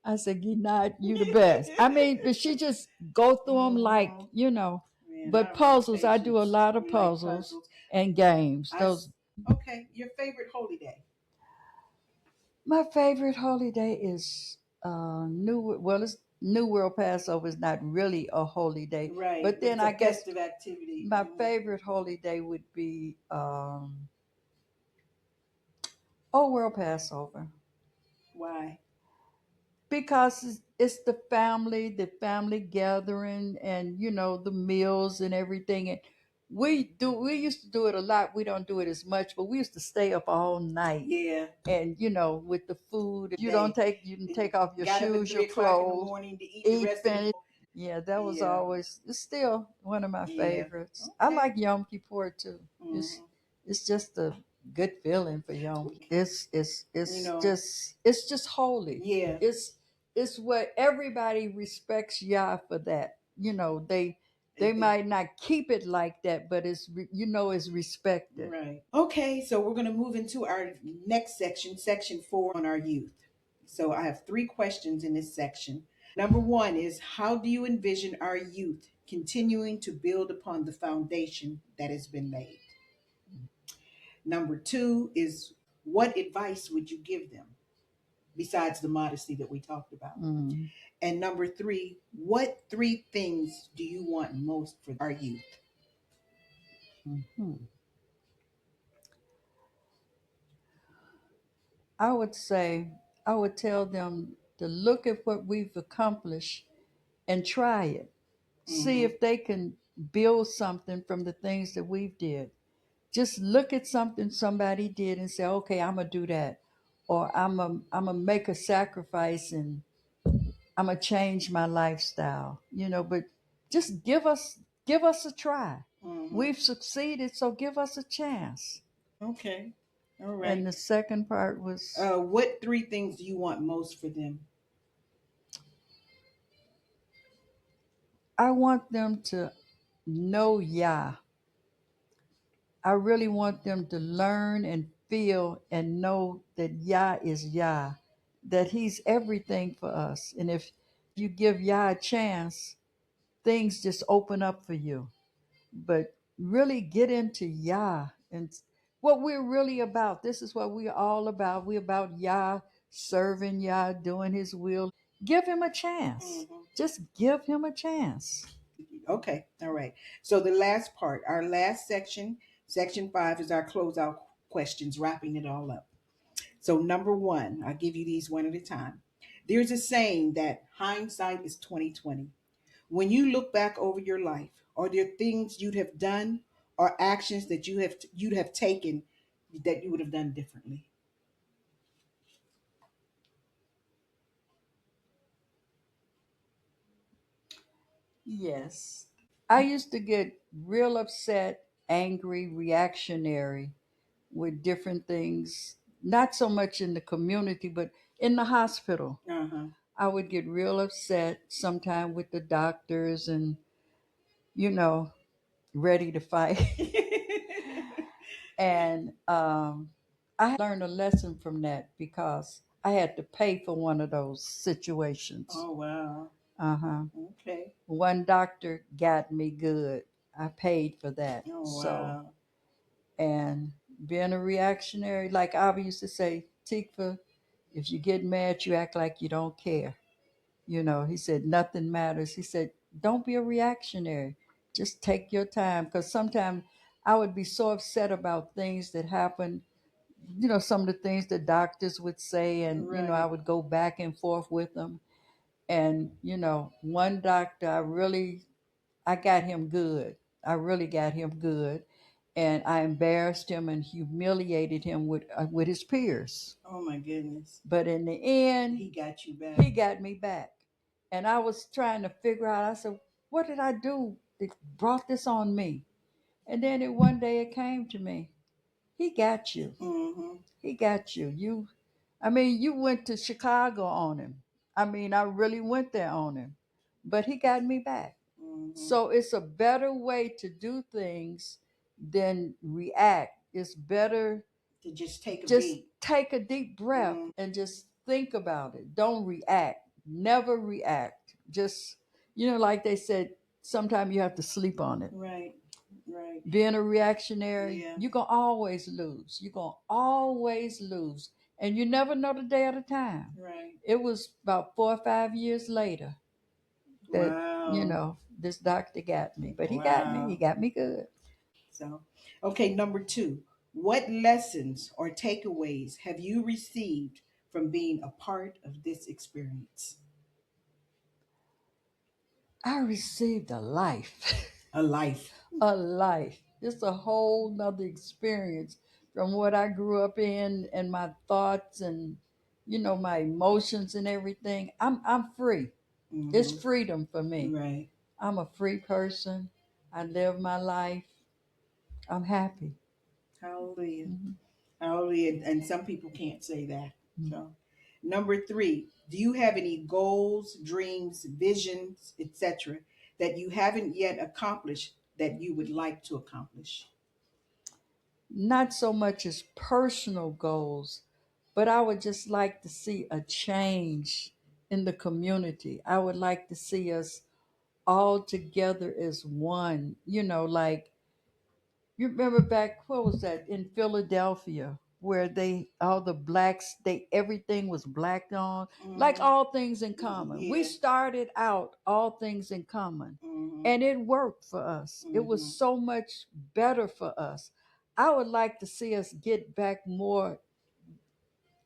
Speaker 3: I said, Ginat, you the best. I mean, but she just go through them
Speaker 2: Hmm.
Speaker 3: like.
Speaker 2: Man, I
Speaker 3: But
Speaker 2: don't have
Speaker 3: puzzles, I do a
Speaker 2: patience.
Speaker 3: lot of
Speaker 2: You like
Speaker 3: puzzles
Speaker 2: puzzles.
Speaker 3: and games.
Speaker 2: I
Speaker 3: Those
Speaker 2: okay. Your favorite holy day?
Speaker 3: My favorite holiday is it's New World Passover is not really a holy day,
Speaker 2: Right,
Speaker 3: but
Speaker 2: but
Speaker 3: then
Speaker 2: it's a
Speaker 3: I guess
Speaker 2: festive activity.
Speaker 3: my
Speaker 2: Hmm.
Speaker 3: favorite holiday would be Old World Passover
Speaker 2: Why?
Speaker 3: because it's the family gathering, and the meals and everything. And we used to do it a lot. We don't do it as much, but we used to stay up all night
Speaker 2: Yeah.
Speaker 3: and with the food.
Speaker 2: Day.
Speaker 3: You can take off your
Speaker 2: Got up at
Speaker 3: shoes, your
Speaker 2: 3 o'clock in the
Speaker 3: clothes,
Speaker 2: morning to eat the
Speaker 3: eat,
Speaker 2: rest of the.
Speaker 3: finish. Yeah, that was
Speaker 2: Yeah.
Speaker 3: always it's still one of my
Speaker 2: Yeah.
Speaker 3: favorites. I
Speaker 2: Okay.
Speaker 3: like Yom Kippur too.
Speaker 2: Hmm.
Speaker 3: It's just good feeling for young. It's
Speaker 2: You
Speaker 3: it's
Speaker 2: know,
Speaker 3: just it's just holy.
Speaker 2: yeah,
Speaker 3: It's what everybody respects Yah for that. They
Speaker 2: it-
Speaker 3: might not keep it like that, but it's respected.
Speaker 2: right. Okay, so we're going to move into our next section, section 4 on our youth. So I have 3 questions in this section. Number 1 is, how do you envision our youth continuing to build upon the foundation that has been laid? Number 2 is, what advice would you give them besides the modesty that we talked about?
Speaker 3: Mm.
Speaker 2: And number 3, what 3 things do you want most for our youth?
Speaker 3: Mhm. I would say, I would tell them to look at what we've accomplished and try it. See
Speaker 2: Mm-hmm.
Speaker 3: if they can build something from the things that we've did. Just look at something somebody did and say, okay, I'm gonna do that, or I'm gonna make a sacrifice and I'm gonna change my lifestyle. But just give us a try.
Speaker 2: Mm-hmm.
Speaker 3: We've succeeded, so give us a chance.
Speaker 2: Okay. All
Speaker 3: And
Speaker 2: right.
Speaker 3: the second part was,
Speaker 2: What 3 things do you want most for them?
Speaker 3: I want them to know Yah. I really want them to learn and feel and know that Yah is Yah, that He's everything for us. And if you give Yah a chance, things just open up for you. But really get into Yah and what we're really about. This is what we're all about. We're about Yah, serving Yah, doing His will. Give Him a chance.
Speaker 2: Mm-hmm.
Speaker 3: Just give Him a chance.
Speaker 2: Okay. All right. So the last part, our last section, section 5, is our closeout questions, wrapping it all up. So number 1, I'll give you these one at a time. There's a saying that hindsight is 2020. When you look back over your life, are there things you'd have done or actions that you'd have taken that you would have done differently?
Speaker 3: Yes. I used to get real upset, angry, reactionary with different things, not so much in the community, but in the hospital.
Speaker 2: Uh-huh.
Speaker 3: I would get real upset sometime with the doctors and, you know, ready to fight. And I had to learn a lesson from that because I had to pay for one of those situations.
Speaker 2: Oh wow.
Speaker 3: Uh huh.
Speaker 2: Okay.
Speaker 3: One doctor got me good. I paid for that.
Speaker 2: Oh
Speaker 3: So,
Speaker 2: wow.
Speaker 3: and being a reactionary, like Abba used to say, Tikva, if you get mad, you act like you don't care. He said, nothing matters. He said, don't be a reactionary. Just take your time. Because sometimes I would be so upset about things that happened, some of the things the doctors would say, and, I
Speaker 2: Right.
Speaker 3: would go back and forth with them. And, one doctor, I got him good. I really got him good. And I embarrassed him and humiliated him with his peers.
Speaker 2: Oh my goodness.
Speaker 3: But in the end,
Speaker 2: He got you back.
Speaker 3: he got me back. And I was trying to figure out, I said, what did I do that brought this on me? And then one day it came to me. He got you.
Speaker 2: Mm-hmm.
Speaker 3: He got you. You went to Chicago on him. I really went there on him. But he got me back.
Speaker 2: Mm-hmm.
Speaker 3: So it's a better way to do things than react. It's better
Speaker 2: To just take a
Speaker 3: just
Speaker 2: beat.
Speaker 3: take a deep breath
Speaker 2: Mm,
Speaker 3: and just think about it. Don't react. Never react. Just, like they said, sometimes you have to sleep on it.
Speaker 2: right. Right.
Speaker 3: Being a reactionary,
Speaker 2: Yeah.
Speaker 3: you're going to always lose. You're going to always lose. And you never know the day or the time.
Speaker 2: Right.
Speaker 3: It was about 4 or 5 years later that,
Speaker 2: Wow.
Speaker 3: this doctor got me. But he got me. He
Speaker 2: Wow.
Speaker 3: got me good.
Speaker 2: So, okay, number 2. What lessons or takeaways have you received from being a part of this experience?
Speaker 3: I received a life.
Speaker 2: A life.
Speaker 3: A life. It's a whole nother experience from what I grew up in and my thoughts and my emotions and everything. I'm free. It's
Speaker 2: Mm-hmm.
Speaker 3: freedom for me.
Speaker 2: Right.
Speaker 3: I'm a free person. I live my life. I'm happy.
Speaker 2: Hallelujah.
Speaker 3: Mhm.
Speaker 2: Hallelujah. And some people can't say that. So, number three, do you have any goals, dreams, visions, etc., that you haven't yet accomplished that you would like to accomplish?
Speaker 3: Not so much as personal goals, but I would just like to see a change in the community. I would like to see us all together as one. Like, you remember back, what was that, in Philadelphia, where they, all the blacks, they, everything was black on, like
Speaker 2: Mm-hmm.
Speaker 3: all things in common. We
Speaker 2: Yeah.
Speaker 3: started out all things in common,
Speaker 2: Mm-hmm.
Speaker 3: and it worked for us. It was
Speaker 2: Mm-hmm.
Speaker 3: so much better for us. I would like to see us get back more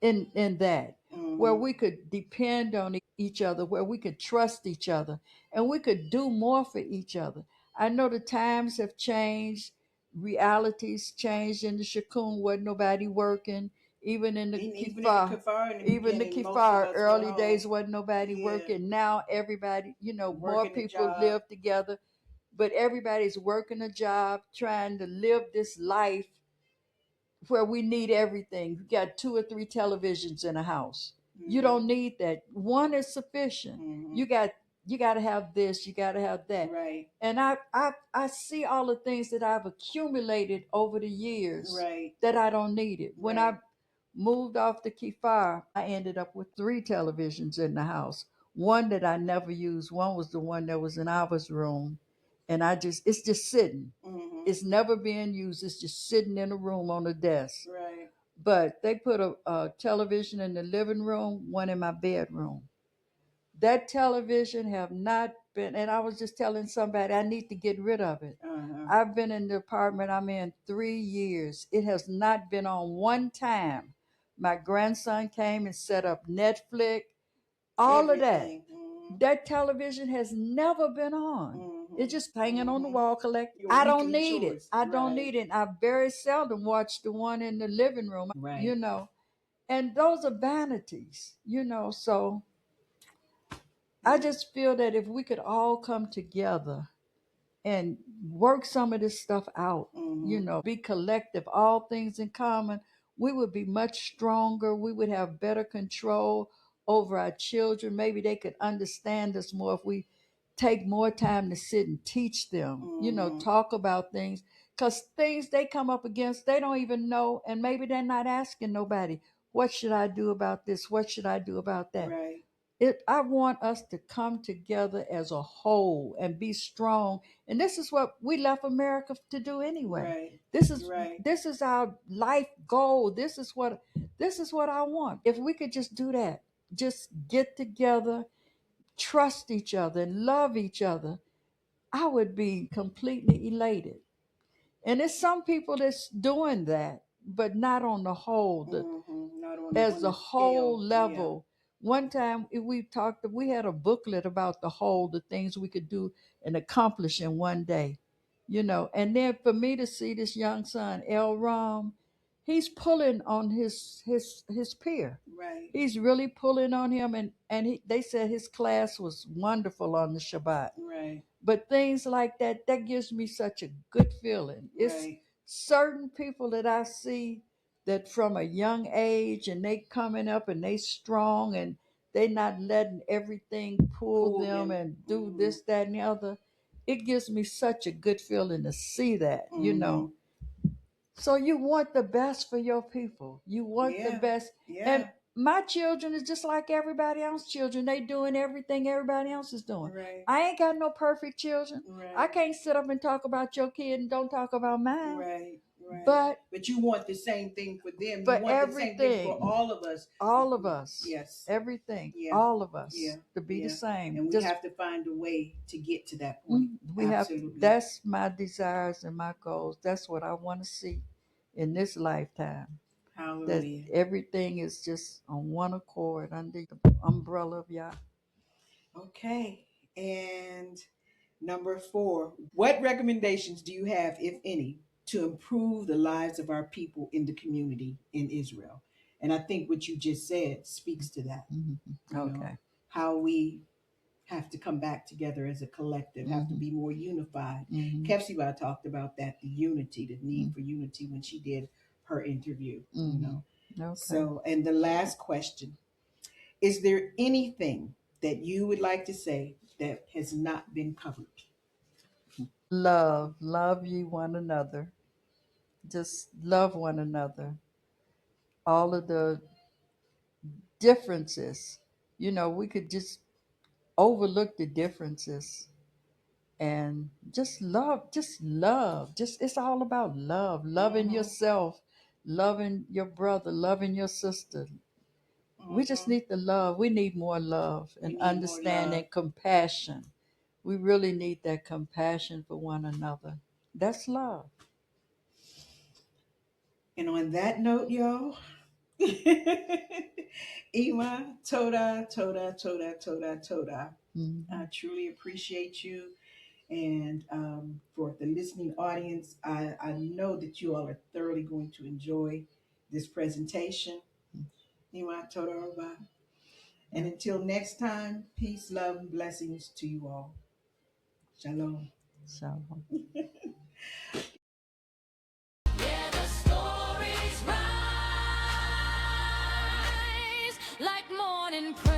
Speaker 3: in that, where
Speaker 2: Mm-hmm.
Speaker 3: we could depend on each other, where we could trust each other, and we could do more for each other. I know the times have changed, realities changed. In the Shakun wasn't nobody working, even in the
Speaker 2: Even in the
Speaker 3: Kifar.
Speaker 2: kafar in the
Speaker 3: Even the
Speaker 2: beginning, most of
Speaker 3: Kifar
Speaker 2: us were
Speaker 3: early days
Speaker 2: home.
Speaker 3: wasn't nobody
Speaker 2: Yeah.
Speaker 3: working. Now everybody, more
Speaker 2: Working a
Speaker 3: people
Speaker 2: job.
Speaker 3: live together, but everybody's working a job, trying to live this life where we need everything. You got two or three televisions in a house. You
Speaker 2: Mm-hmm.
Speaker 3: don't need that. One is sufficient.
Speaker 2: Mm-hmm.
Speaker 3: You got to have this, you got to have that.
Speaker 2: Right.
Speaker 3: And I see all the things that I've accumulated over the years
Speaker 2: Right.
Speaker 3: that I don't need it. When
Speaker 2: Right.
Speaker 3: I moved off the Kifar, I ended up with three televisions in the house. One that I never used. One was the one that was in our room, and it's just sitting.
Speaker 2: Mm-hmm.
Speaker 3: It's never being used. It's just sitting in a room on a desk.
Speaker 2: Right.
Speaker 3: But they put a television in the living room, one in my bedroom. That television have not been, and I was just telling somebody I need to get rid of it.
Speaker 2: Uh-huh.
Speaker 3: I've been in the apartment I'm in 3 years. It has not been on one time. My grandson came and set up Netflix, all of that.
Speaker 2: Everything. Mm-hmm.
Speaker 3: That television has never been on. It's
Speaker 2: Mm-hmm.
Speaker 3: just hanging on the
Speaker 2: Mm-hmm.
Speaker 3: wall, collect.
Speaker 2: Your
Speaker 3: I don't
Speaker 2: weekly
Speaker 3: need it.
Speaker 2: chores.
Speaker 3: I don't
Speaker 2: Right.
Speaker 3: need it. I very seldom watch the one in the living room,
Speaker 2: Right.
Speaker 3: and those are vanities, so I
Speaker 2: Yeah.
Speaker 3: just feel that if we could all come together and work some of this stuff out,
Speaker 2: Mm-hmm.
Speaker 3: be collective, all things in common, we would be much stronger. We would have better control over our children. Maybe they could understand us more if we take more time to sit and teach them,
Speaker 2: Mm-hmm.
Speaker 3: talk about things. Because things they come up against, they don't even know, and maybe they're not asking nobody, what should I do about this? What should I do about that?
Speaker 2: Right.
Speaker 3: I want us to come together as a whole and be strong. And this is what we left America to do anyway.
Speaker 2: Right.
Speaker 3: This is
Speaker 2: Right.
Speaker 3: this is our life goal. This is what I want. If we could just do that, just get together, trust each other, and love each other, I would be completely elated. And there's some people that's doing that, but not on the whole.
Speaker 2: Mm-hmm. Not on
Speaker 3: As
Speaker 2: on
Speaker 3: the
Speaker 2: the
Speaker 3: whole
Speaker 2: scale. Yeah.
Speaker 3: level. One time we had a booklet about the things we could do and accomplish in one day, And then for me to see this young son, El Ram, he's pulling on his peer.
Speaker 2: Right.
Speaker 3: He's really pulling on him, and they said his class was wonderful on the Shabbat.
Speaker 2: Right.
Speaker 3: But things like that gives me such a good feeling. It's
Speaker 2: Right.
Speaker 3: certain people that I see that from a young age, and they coming up and they strong, and they not letting everything pull
Speaker 2: Pull
Speaker 3: them
Speaker 2: them.
Speaker 3: and do
Speaker 2: Mm-hmm.
Speaker 3: this, that, and the other. It gives me such a good feeling to see that.
Speaker 2: Mm-hmm.
Speaker 3: So you want the best for your people. You want the
Speaker 2: Yeah.
Speaker 3: best. And
Speaker 2: Yeah.
Speaker 3: my children is just like everybody else's children. They doing everything everybody else is doing.
Speaker 2: Right.
Speaker 3: I ain't got no perfect children. I
Speaker 2: Right.
Speaker 3: can't sit up and talk about your kid and don't talk about mine.
Speaker 2: Right. Right.
Speaker 3: But
Speaker 2: But you want the same thing for them. You
Speaker 3: for
Speaker 2: want the same thing for
Speaker 3: everything,
Speaker 2: all of us.
Speaker 3: all of us,
Speaker 2: Yes.
Speaker 3: everything,
Speaker 2: Yeah.
Speaker 3: all of
Speaker 2: Yeah.
Speaker 3: us to be the
Speaker 2: Yeah.
Speaker 3: same.
Speaker 2: And we
Speaker 3: Just
Speaker 2: have to find a way to get to that point.
Speaker 3: we have to,
Speaker 2: Absolutely.
Speaker 3: that's my desires and my goals. That's what I want to see in this lifetime. That
Speaker 2: Hallelujah.
Speaker 3: everything is just on one accord under the umbrella of Yah.
Speaker 2: Okay. And number four, what recommendations do you have, if any, to improve the lives of our people in the community in Israel? And I think what you just said speaks to that. You know,
Speaker 3: Okay.
Speaker 2: how we have to come back together as a collective, have to
Speaker 3: Mm-hmm.
Speaker 2: be more unified.
Speaker 3: Mm-hmm.
Speaker 2: Kepsiba talked about that, the unity, the need for unity when she did per interview, you
Speaker 3: Mm-hmm.
Speaker 2: know.
Speaker 3: Okay.
Speaker 2: So, and the last question, is there anything that you would like to say that has not been covered?
Speaker 3: Love ye one another. Just love one another. All of the differences, we could just overlook the differences and just love. Just it's all about love. Loving
Speaker 2: Mm-hmm.
Speaker 3: yourself, loving your brother, loving your sister. We just
Speaker 2: Mm-hmm.
Speaker 3: need the love. We need more love
Speaker 2: We
Speaker 3: and
Speaker 2: need more love.
Speaker 3: understanding, compassion. We really need that compassion for one another. That's love.
Speaker 2: And on that note, y'all, Emah, Toda, Toda, Toda, Toda, Toda. I
Speaker 3: Hmm.
Speaker 2: truly appreciate you. And for the listening audience, I know that you all are thoroughly going to enjoy this presentation. Emah, Toda, Oba. And
Speaker 3: Yeah.
Speaker 2: until next time, peace, love, and blessings to you all. Shalom.
Speaker 3: So.
Speaker 1: Yeah, the stories rise like morning praise.